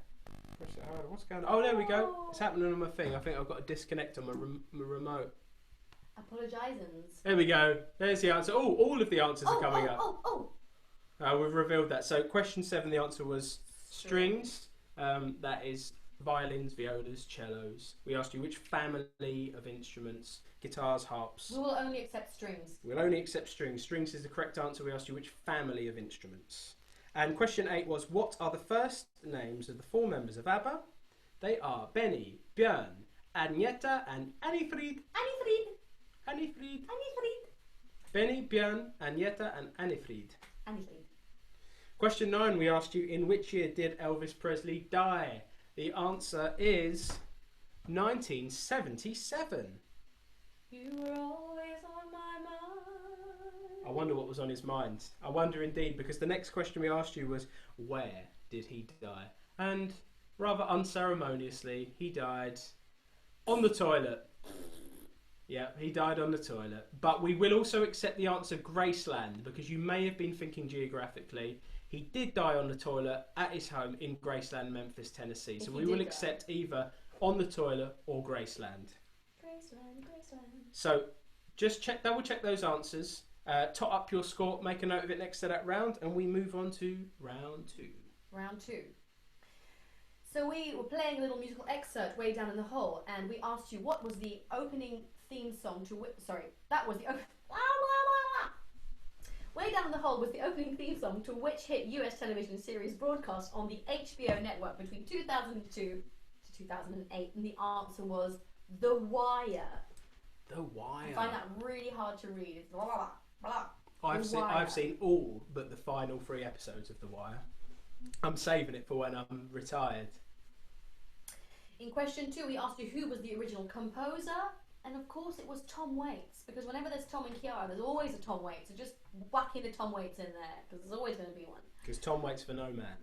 Push it harder. What's going on? Oh, there we go. It's happening on my thing. I think I've got a disconnect on my remote. Apologisins. There we go. There's the answer. Oh, all of the answers are coming up. Oh. We've revealed that. So question 7, the answer was strings. That is violins, violas, cellos. We asked you which family of instruments: guitars, harps. We will only accept strings. We'll only accept strings. Strings is the correct answer. We asked you which family of instruments. And question 8 was, what are the first names of the 4 members of Abba? They are Benny, Björn, Agneta and Annifrid. Annifrid. Benny, Björn, Agneta and Annifrid. Question 9, we asked you, in which year did Elvis Presley die? The answer is 1977. You were always on my mind. I wonder what was on his mind. I wonder indeed, because the next question we asked you was, where did he die? And rather unceremoniously, he died on the toilet. Yeah, he died on the toilet. But we will also accept the answer Graceland, because you may have been thinking geographically. He did die on the toilet at his home in Graceland, Memphis, Tennessee. So we will accept either on the toilet or Graceland. Graceland. So just double check those answers. Tot up your score, make a note of it next to that round, and we move on to round 2. Round 2. So we were playing a little musical excerpt way down in the hole, and we asked you what was the opening theme song to Way Down in the Hole was the opening theme song to which hit US television series broadcast on the HBO network between 2002 to 2008, and the answer was The Wire. The Wire. I find that really hard to read. It's blah, blah, blah, blah. I've seen all but the final 3 episodes of The Wire. I'm saving it for when I'm retired. In question 2, we asked you who was the original composer, and of course it was Tom Waits, because whenever there's Tom and Chiara, there's always a Tom Waits, so just whack in a Tom Waits in there, because there's always going to be one. Because Tom waits for no man.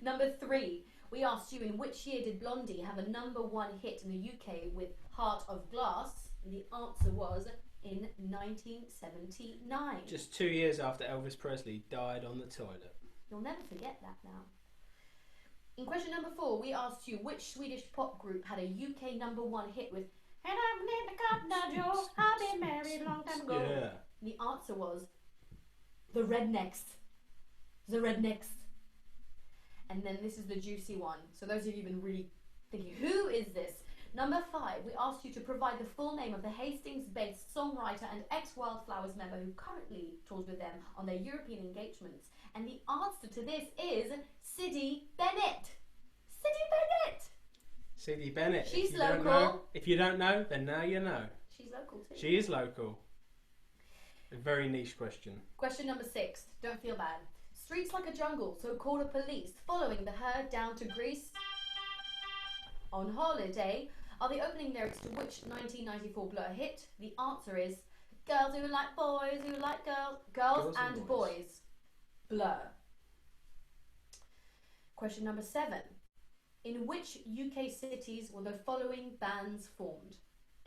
Number 3, we asked you in which year did Blondie have a #1 hit in the UK with Heart of Glass, and the answer was in 1979. Just 2 years after Elvis Presley died on the toilet. You'll never forget that now. In question number 4, we asked you which Swedish pop group had a UK #1 hit with "And I've never got no Joe, I've been married a long time ago." Yeah. The answer was The Rednecks. The Rednecks. And then this is the juicy one. So those of you who've been really thinking, who is this? Number 5, we asked you to provide the full name of the Hastings-based songwriter and ex-Wildflowers member who currently tours with them on their European engagements. And the answer to this is Sidie Bennett. Sidie Bennett! Sidie Bennett. She's local. If you don't know, then now you know. She's local too. She is local. A very niche question. Question number 6. Don't feel bad. Streets like a jungle, so call the police. Following the herd down to Greece on holiday are the opening lyrics to which 1994 Blur hit? The answer is girls who like boys who like girls. Girls and boys. Blur. Question number 7. In which UK cities were the following bands formed?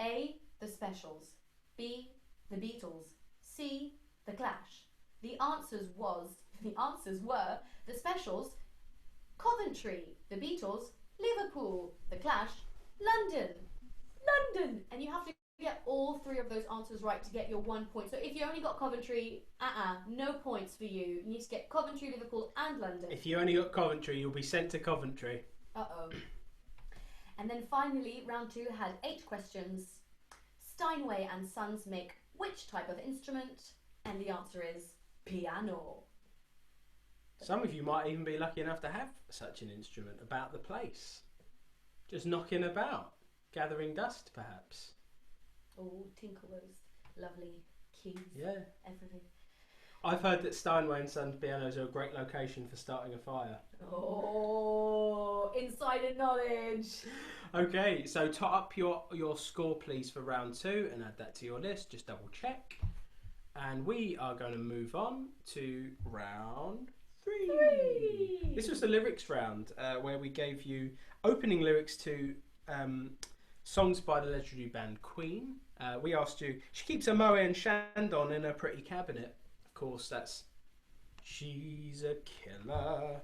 A. The Specials. B. The Beatles. C. The Clash. The answers were The Specials, Coventry, The Beatles, Liverpool, The Clash, London. And you have to get all 3 of those answers right to get your 1 point. So if you only got Coventry, no points for you. You need to get Coventry, Liverpool and London. If you only got Coventry, you'll be sent to Coventry. Uh-oh. And then finally, round 2 had 8 questions. Steinway and Sons make which type of instrument? And the answer is piano. Some of you might even be lucky enough to have such an instrument about the place. Just knocking about, gathering dust perhaps. Oh, tinkle those lovely keys. Yeah. Everything. I've heard that Steinway and Sons pianos are a great location for starting a fire. Oh, insider knowledge. Okay, so tot up your score please for round 2 and add that to your list. Just double check. And we are going to move on to round 3. This was the lyrics round where we gave you opening lyrics to songs by the legendary band Queen. We asked you, she keeps a Moe and Chandon in her pretty cabinet. Of course, that's She's a Killer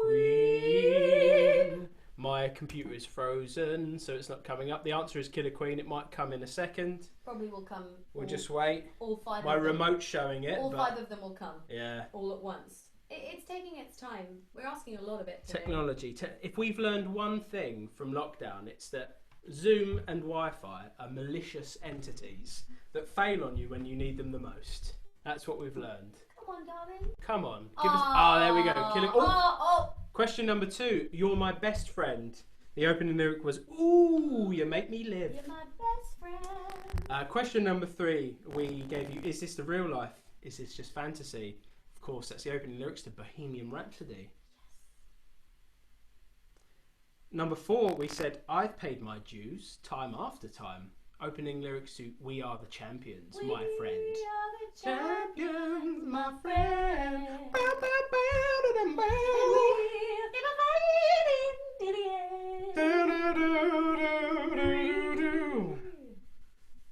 Queen. My computer is frozen, so it's not coming up. The answer is Killer Queen. It might come in a second. Probably will come. We'll just wait. All five. My of them. remote's showing it. All but five of them will come. Yeah. All at once. It's taking its time. We're asking a lot of it today. Technology. If we've learned one thing from lockdown, it's that Zoom and Wi-Fi are malicious entities that fail on you when you need them the most. That's what we've learned. Come on, darling. Come on. Give us. Oh, there we go. Kill it. Oh. Question number 2. You're my best friend. The opening lyric was, ooh, you make me live. You're my best friend. Question number 3, we gave you, is this the real life? Is this just fantasy? Of course, that's the opening lyrics to Bohemian Rhapsody. Yes. Number 4, we said, I've paid my dues time after time. Opening lyrics to We Are the Champions, my friend. We are the Champions, my friend.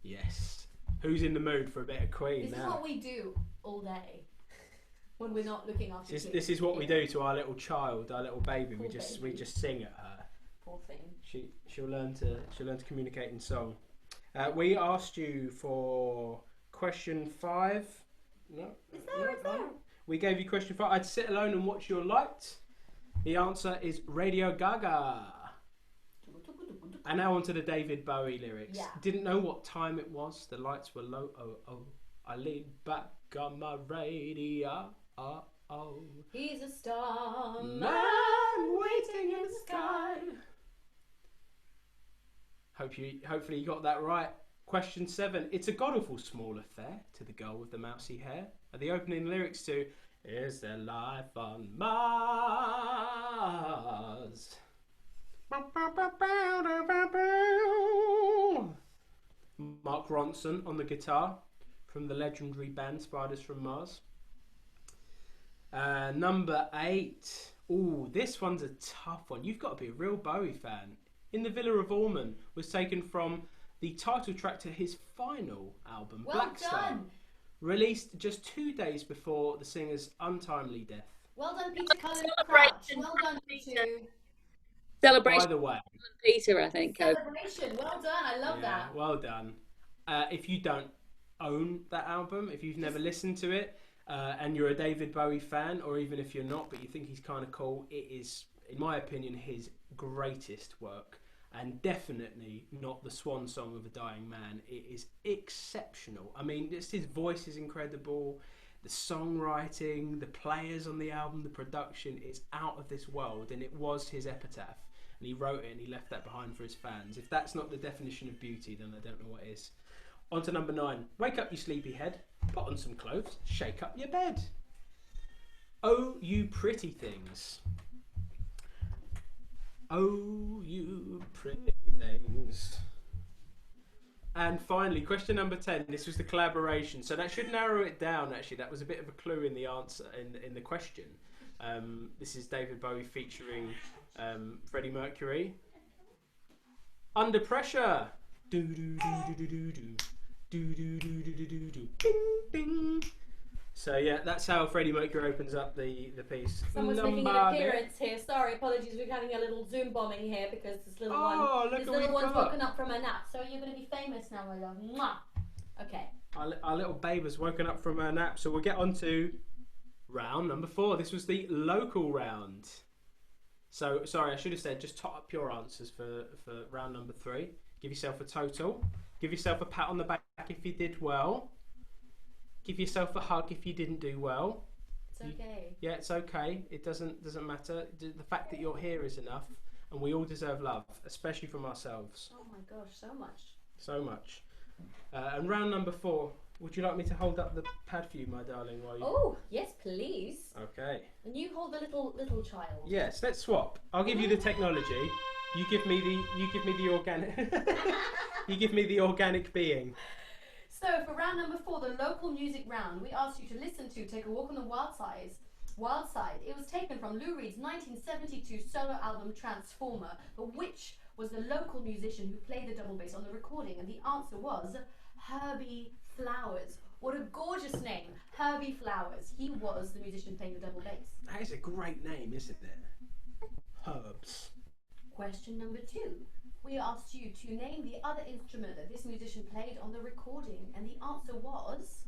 Yes. Who's in the mood for a bit of Queen This now? is what we do all day when we're not looking after kids. This is what we do to our little child, our little baby. Poor We just sing at her. Poor thing. She'll learn to communicate in song. We asked you for question 5. No. Is there? We gave you question 5. I'd sit alone and watch your light. The answer is Radio Gaga. And now on to the David Bowie lyrics. Yeah. Didn't know what time it was. The lights were low. Oh. I leaned back on my radio. Oh. He's a star Man waiting in the sky. Hopefully you got that right. Question 7. It's a god-awful small affair to the girl with the mousy hair. Are the opening lyrics to Is There Life on Mars? Mark Ronson on the guitar from the legendary band Spiders from Mars. Number 8. Ooh, this one's a tough one. You've got to be a real Bowie fan. In the Villa of Ormond was taken from the title track to his final album, Well Black Star, done. released just 2 days before the singer's untimely death. Well done, Peter Cullen. Crouch. Well done, Peter. Celebration. By the way, Peter, I think. Celebration. Well done. I love yeah, that. well done. If you don't own that album, if you've never listened to it, and you're a David Bowie fan, or even if you're not, but you think he's kind of cool, it is, in my opinion, his greatest work. And definitely not the swan song of a dying man. It is exceptional. I mean, just his voice is incredible. The songwriting, the players on the album, the production is out of this world. And it was his epitaph. And he wrote it and he left that behind for his fans. If that's not the definition of beauty, then I don't know what is. On to number 9. Wake up, you sleepy head. Put on some clothes. Shake up your bed. Oh, you pretty things. Oh, you pretty things. And finally, question number 10. This was the collaboration, so that should narrow it down. Actually, that was a bit of a clue in the answer in the question. This is David Bowie featuring Freddie Mercury. Under Pressure. Do do do do do do do do do do do do do. Ding ding. So yeah, that's how Freddie Mercury opens up the piece. Someone's making an appearance here. Sorry, apologies. We're having a little Zoom bombing here because this little one's woken up from a nap. So you're going to be famous now, my love. Mwah. Okay. Our little babe has woken up from her nap, so we'll get on to round number 4. This was the local round. So sorry, I should have said just tot up your answers for round number 3. Give yourself a total. Give yourself a pat on the back if you did well. Give yourself a hug if you didn't do well. It's okay. Yeah, it's okay. It doesn't matter. The fact that you're here is enough, and we all deserve love, especially from ourselves. Oh my gosh, so much. So much. And round number 4. Would you like me to hold up the pad for you, my darling? While you... Oh yes, please. Okay. And you hold the little child. Yes, let's swap. I'll give you the technology. You give me the organic. You give me the organic being. So for round number 4, the local music round, we asked you to listen to Take a Walk on the Wild Side. It was taken from Lou Reed's 1972 solo album Transformer, but which was the local musician who played the double bass on the recording? And the answer was Herbie Flowers. What a gorgeous name, Herbie Flowers. He was the musician playing the double bass. That is a great name, isn't it? herbs. Question number 2. We asked you to name the other instrument that this musician played on the recording, and the answer was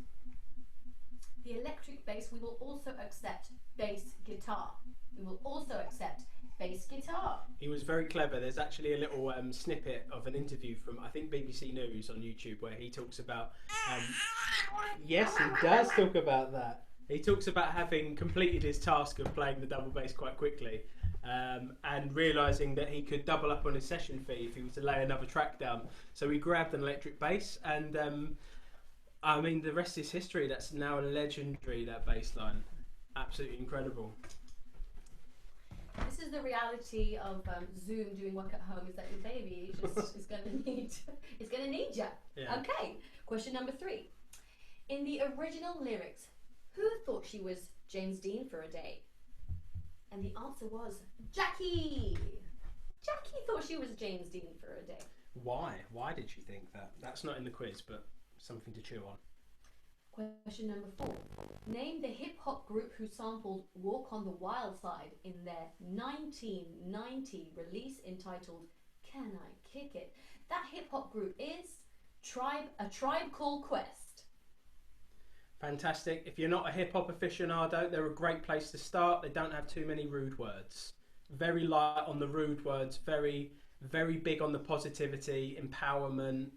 the electric bass. We will also accept bass guitar. We will also accept bass guitar. He was very clever. There's actually a little snippet of an interview from, I think, BBC News on YouTube where he talks about... yes, he does talk about that. He talks about having completed his task of playing the double bass quite quickly and realising that he could double up on his session fee if he was to lay another track down. So he grabbed an electric bass and, I mean, the rest is history. That's now legendary, that bass line. Absolutely incredible. This is the reality of Zoom doing work at home, is that your baby just is going to need you. Yeah. Okay, question number 3. In the original lyrics, who thought she was James Dean for a day? And the answer was Jackie. Jackie thought she was James Dean for a day. Why? Why did she think that? That's not in the quiz, but something to chew on. Question number 4. Name the hip-hop group who sampled Walk on the Wild Side in their 1990 release entitled Can I Kick It? That hip-hop group is A Tribe Called Quest. Fantastic. If you're not a hip-hop aficionado, they're a great place to start. They don't have too many rude words. Very light on the rude words, very, very big on the positivity, empowerment,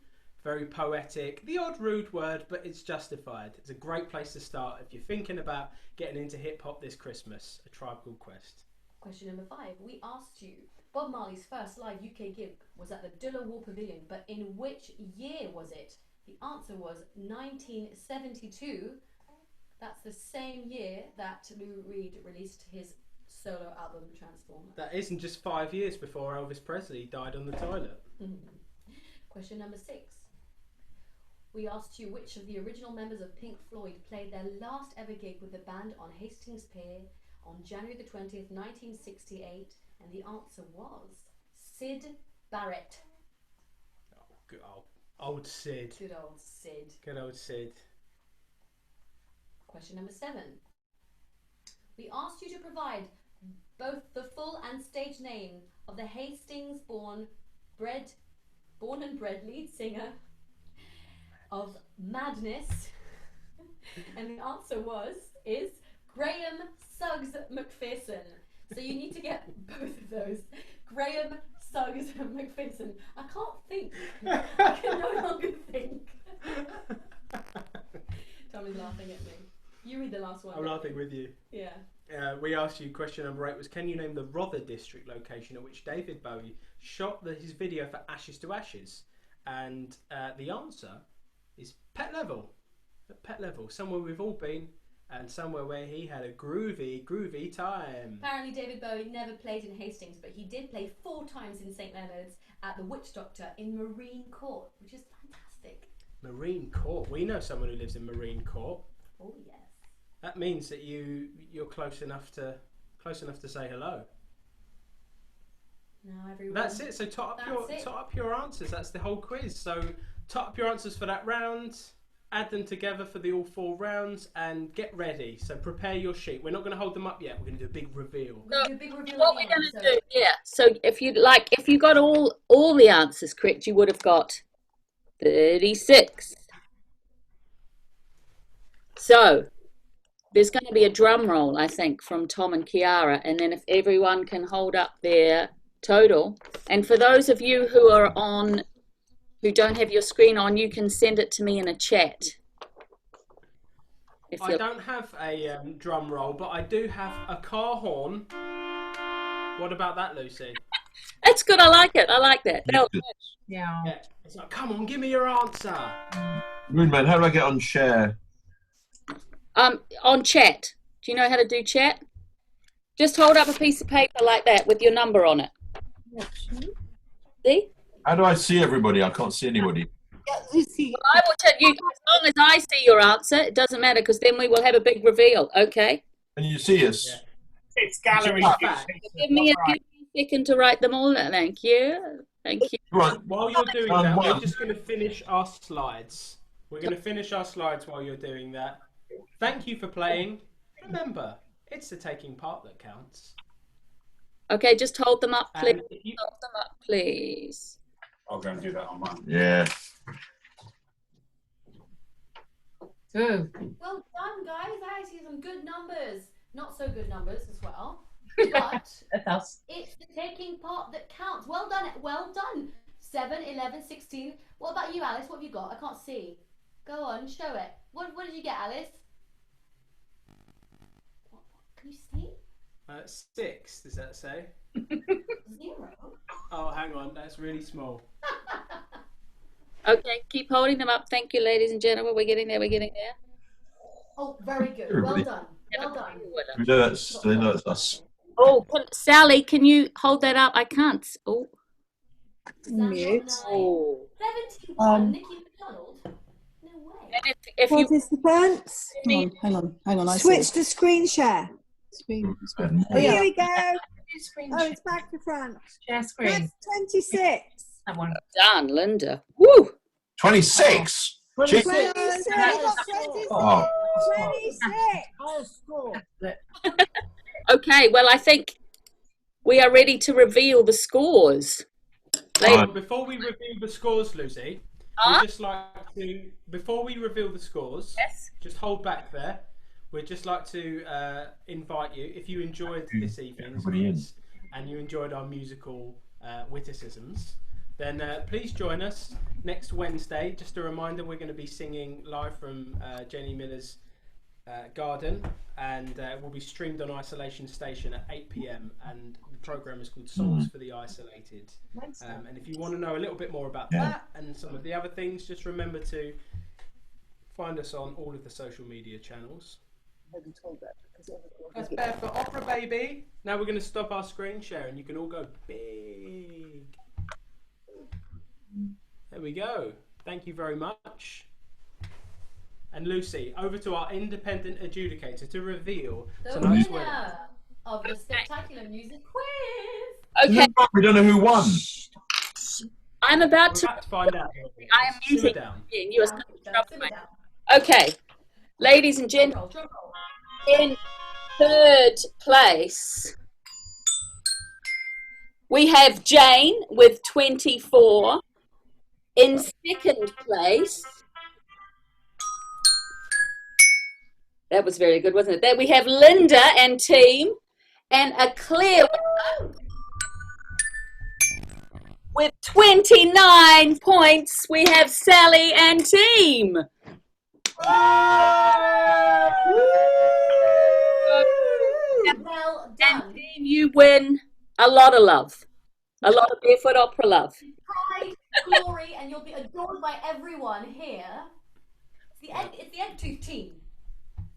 very poetic. The odd rude word, but it's justified. It's a great place to start if you're thinking about getting into hip-hop this Christmas. A Tribe Called Quest. Question number 5. We asked you, Bob Marley's first live UK gig was at the Delaware Pavilion, but in which year was it? The answer was 1972. That's the same year that Lou Reed released his solo album, Transformer. That isn't just 5 years before Elvis Presley died on the toilet. Question number 6. We asked you which of the original members of Pink Floyd played their last ever gig with the band on Hastings Pier on January the 20th, 1968, and the answer was Syd Barrett. Oh, good old Sid. Good old Sid. Good old Sid. Question number 7. We asked you to provide both the full and stage name of the Hastings born and bred lead singer of Madness, and the answer is Graham Suggs McPherson. So you need to get both of those. Graham Suggs McPherson. I can't think. I can no longer think. Tommy's laughing at me. You read the last one. I'm laughing with you. Yeah. We asked you, question number 8 was, can you name the Rother district location at which David Bowie shot his video for Ashes to Ashes? And the answer is Pet Level. At Pet Level, somewhere we've all been and somewhere where he had a groovy time. Apparently David Bowie never played in Hastings, but he did play 4 times in St Leonard's at the Witch Doctor in Marine Court, which is fantastic. Marine Court. We know someone who lives in Marine Court. Oh yes. That means that you're close enough to say hello. Now everyone. That's it. So tot up your answers. That's the whole quiz. So tot up your answers for that round. Add them together for the all 4 rounds and get ready. So prepare your sheet. We're not going to hold them up yet. We're going to do a big reveal. What we're going to do, yeah. So if you got all the answers correct, you would have got 36. So there's going to be a drum roll, I think, from Tom and Chiara, and then if everyone can hold up their total. And for those of you who are on, who don't have your screen on, you can send it to me in a chat. I don't have a drum roll, but I do have a car horn. What about that, Lucy? That's good. I like it. I like that. Yeah. It's like, come on, give me your answer. Moonman, how do I get on share? On chat. Do you know how to do chat? Just hold up a piece of paper like that with your number on it. See? How do I see everybody? I can't see anybody. Well, I will tell you, as long as I see your answer, it doesn't matter, because then we will have a big reveal, okay? Can you see us? Yeah. It's gallery. Give me a second to write them all. Thank you. Thank you. Right. While you're doing that, we're just going to finish our slides. We're going to finish our slides while you're doing that. Thank you for playing. Remember, it's the taking part that counts. Okay, just hold them up, please. And if you, Hold them up, please. I'll go and do that on mine. Yeah. Well done, guys. I see some good numbers. Not so good numbers as well. But it's the taking part that counts. Well done. Well done. 7, 11, 16. What about you, Alice? What have you got? I can't see. Go on, show it. What did you get, Alice? What, can you see? 6, does that say? 0. Oh, hang on, that's really small. Okay, keep holding them up. Thank you, ladies and gentlemen. We're getting there. We're getting there. Oh, very good. Everybody. Well done. Well done. We know that's us. Oh, Sally, can you hold that up? I can't. Oh. Mute. Oh. 71. Nikki McDonald. No way. If you Participants, Hang on. I switch see. to screen share. Screen. Oh, here we go. Oh, it's back to front. Share screen. That's 26. That one. Done, Linda. Woo! 26. 26. Jeez. 26. Oh. 26. Okay, well, I think we are ready to reveal the scores. Before we reveal the scores, Lucy, we'd just like to, before we reveal the scores, just hold back there. We'd just like to invite you, if you enjoyed this evening's quiz and you enjoyed our musical witticisms, then please join us next Wednesday. Just a reminder, we're going to be singing live from Jenny Miller's garden, and will be streamed on Isolation Station at 8 p.m. and the program is called Songs for the Isolated. And if you want to know a little bit more about that and some of the other things, just remember to find us on all of the social media channels. That's bad for Opera, baby. Now we're going to stop our screen share and you can all go big. There we go. Thank you very much. And Lucy, over to our independent adjudicator to reveal The tonight's winner of the spectacular music quiz. Okay. We don't know who won. I'm about to find out. I am muting down. you. Are trouble, okay, ladies and gentlemen, in third place we have Jane with 24. In second place, that was very good, wasn't it? There we have Linda and team, and a clear winner with 29 points. We have Sally and team. Well done. And team, you win a lot of love, a lot of barefoot opera love. Pride, glory, and you'll be adored by everyone here. It's the Egg Tooth team.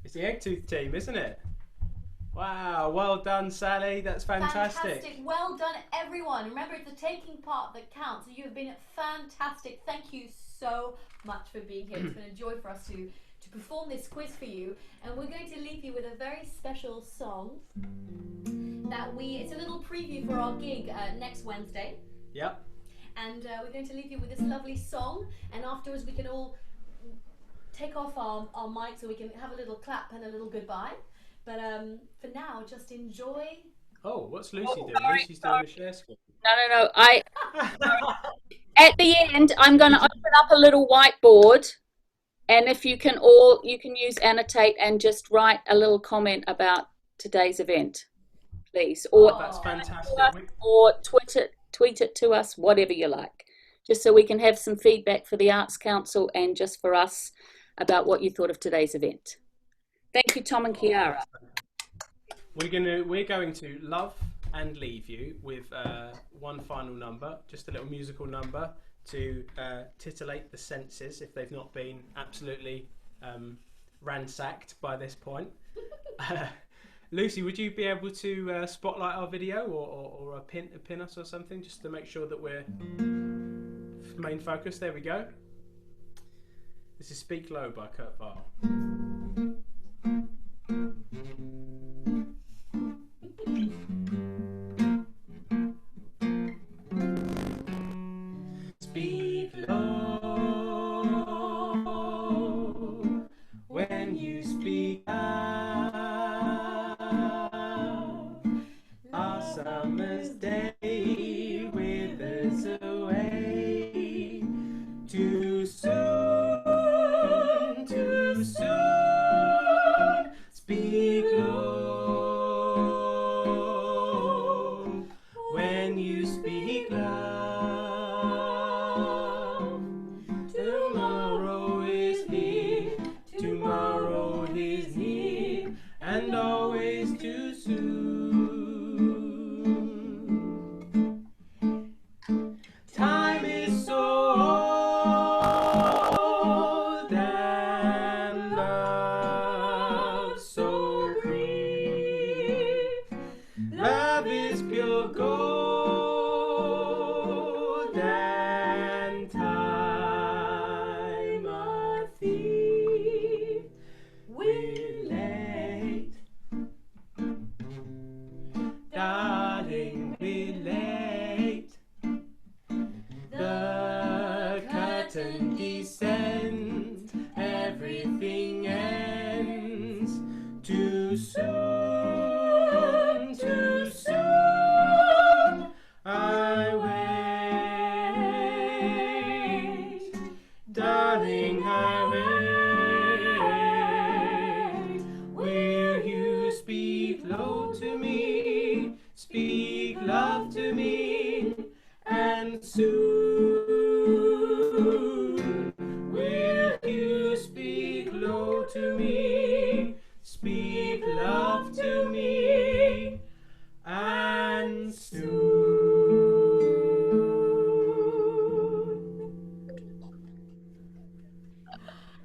It's the Egg Tooth team, isn't it? Wow, well done, Sally. That's fantastic. Well done, everyone. Remember, it's the taking part that counts. You have been fantastic. Thank you so much for being here. It's been a joy for us to perform this quiz for you. And we're going to leave you with a very special song it's a little preview for our gig next Wednesday. Yep. And we're going to leave you with this lovely song. And afterwards, we can all take off our mics so we can have a little clap and a little goodbye. But for now, just enjoy. Oh, what's Lucy doing? Lucy's doing a share screen. No. At the end, I'm going to open up a little whiteboard, and if you can use annotate and just write a little comment about today's event, please. Or that's fantastic. Or tweet it to us, whatever you like, just so we can have some feedback for the Arts Council and just for us about what you thought of today's event. Thank you, Tom and Chiara. We're going to love and leave you with one final number, just a little musical number to titillate the senses if they've not been absolutely ransacked by this point. Lucy, would you be able to spotlight our video or pin us or something just to make sure that we're main focus? There we go. This is Speak Low by Kurt Vile. Speak low when you speak out. Our summer curtain descends, everything ends. Too soon, too soon, I wait. Darling, I wait. Will you speak low to me, speak love to me, and soon will you speak low to me, speak love to me, and soon.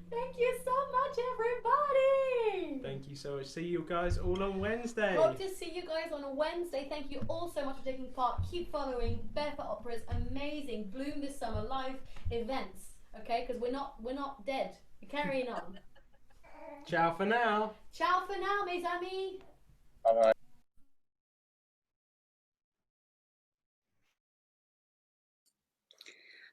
Thank you so much, everybody. Thank you so much. See you guys all on Wednesday. Hope to see you guys on a Wednesday. Thank you all so much for taking part. Keep following Barefoot Opera's amazing Bloom This Summer live events, okay? Because we're not dead. We're carrying on. Ciao for now. Ciao for now, mes amis. Bye-bye.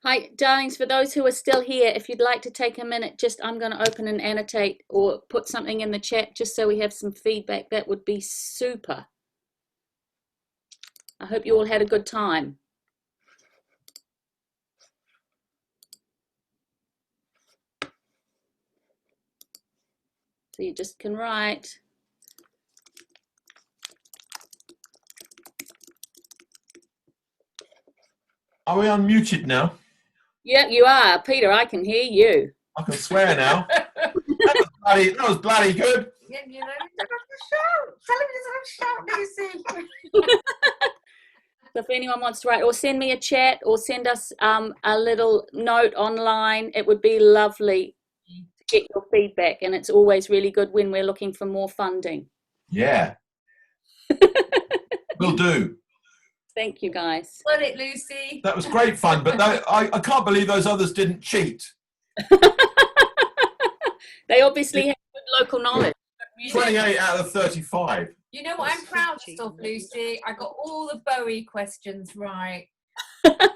Hi, darlings, for those who are still here, if you'd like to take a minute, I'm going to open and annotate or put something in the chat just so we have some feedback. That would be super. I hope you all had a good time. So you just can write. Are we unmuted now? Yeah, you are. Peter, I can hear you. I can swear now. That was bloody good. Yeah, you know, you don't have to shout. Tell him he doesn't have to shout, Lucy. So if anyone wants to write or send me a chat or send us a little note online, it would be lovely to get your feedback. And it's always really good when we're looking for more funding. Yeah. Will do. Thank you, guys. Got it, Lucy. That was great fun, but I can't believe those others didn't cheat. They obviously have good local knowledge. 28 out of 35. You know what I'm proud of, Lucy? I got all the Bowie questions right. I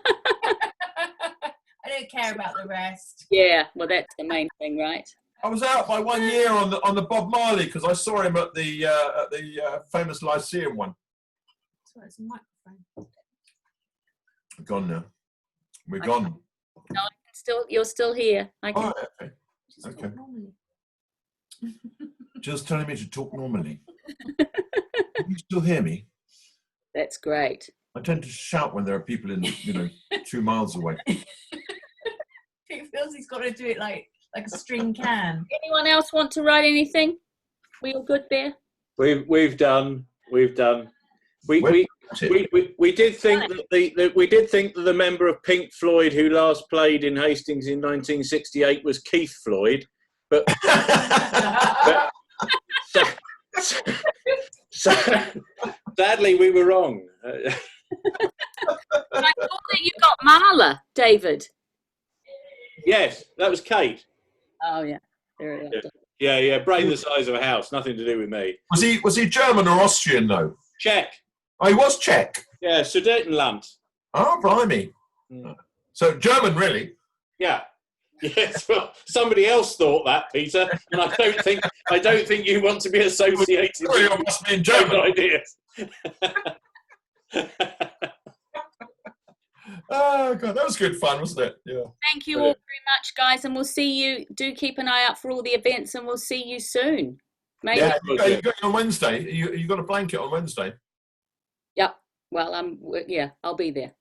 don't care about the rest. Yeah, well, that's the main thing, right? I was out by 1 year on the Bob Marley because I saw him at the famous Lyceum one. So it's a microphone. Gone now. We're gone. No, you're still here. I can. Oh, okay. Okay. Just telling me to talk normally. Can you still hear me? That's great. I tend to shout when there are people in, 2 miles away. He feels he's got to do it like a string can. Anyone else want to write anything? We all good there? We've done. We did think that we did think that the member of Pink Floyd who last played in Hastings in 1968 was Keith Floyd, but sadly we were wrong. I thought that you got Marla, David. Yes, that was Kate. Oh yeah, there it is. Yeah, brain the size of a house, nothing to do with me. Was he German or Austrian though? Czech. Oh, he was Czech. Yeah, Sudetenland. Oh, blimey. So German, really? Yeah. Yes. Well, somebody else thought that, Peter, and I don't think you want to be associated with you must be in German ideas. Oh God, that was good fun, wasn't it? Yeah. Thank you all very much, guys, and we'll see you. Do keep an eye out for all the events, and we'll see you soon. Maybe. Yeah, you got on Wednesday. You got a blanket on Wednesday. Yep. Well, I'll be there.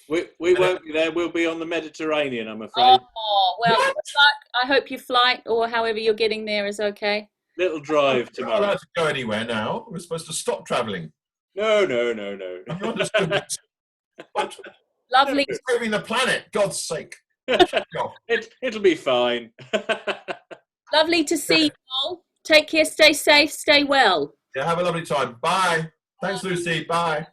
We won't be there. We'll be on the Mediterranean, I'm afraid. Oh well, good luck. I hope your flight or however you're getting there is okay. Little drive tomorrow. We're not allowed to go anywhere now. We're supposed to stop travelling. No. You understood this? What? Lovely. It's saving the planet, God's sake. It'll be fine. Lovely to see you all. Take care, stay safe, stay well. Yeah, have a lovely time. Bye. Thanks, Lucy. Bye.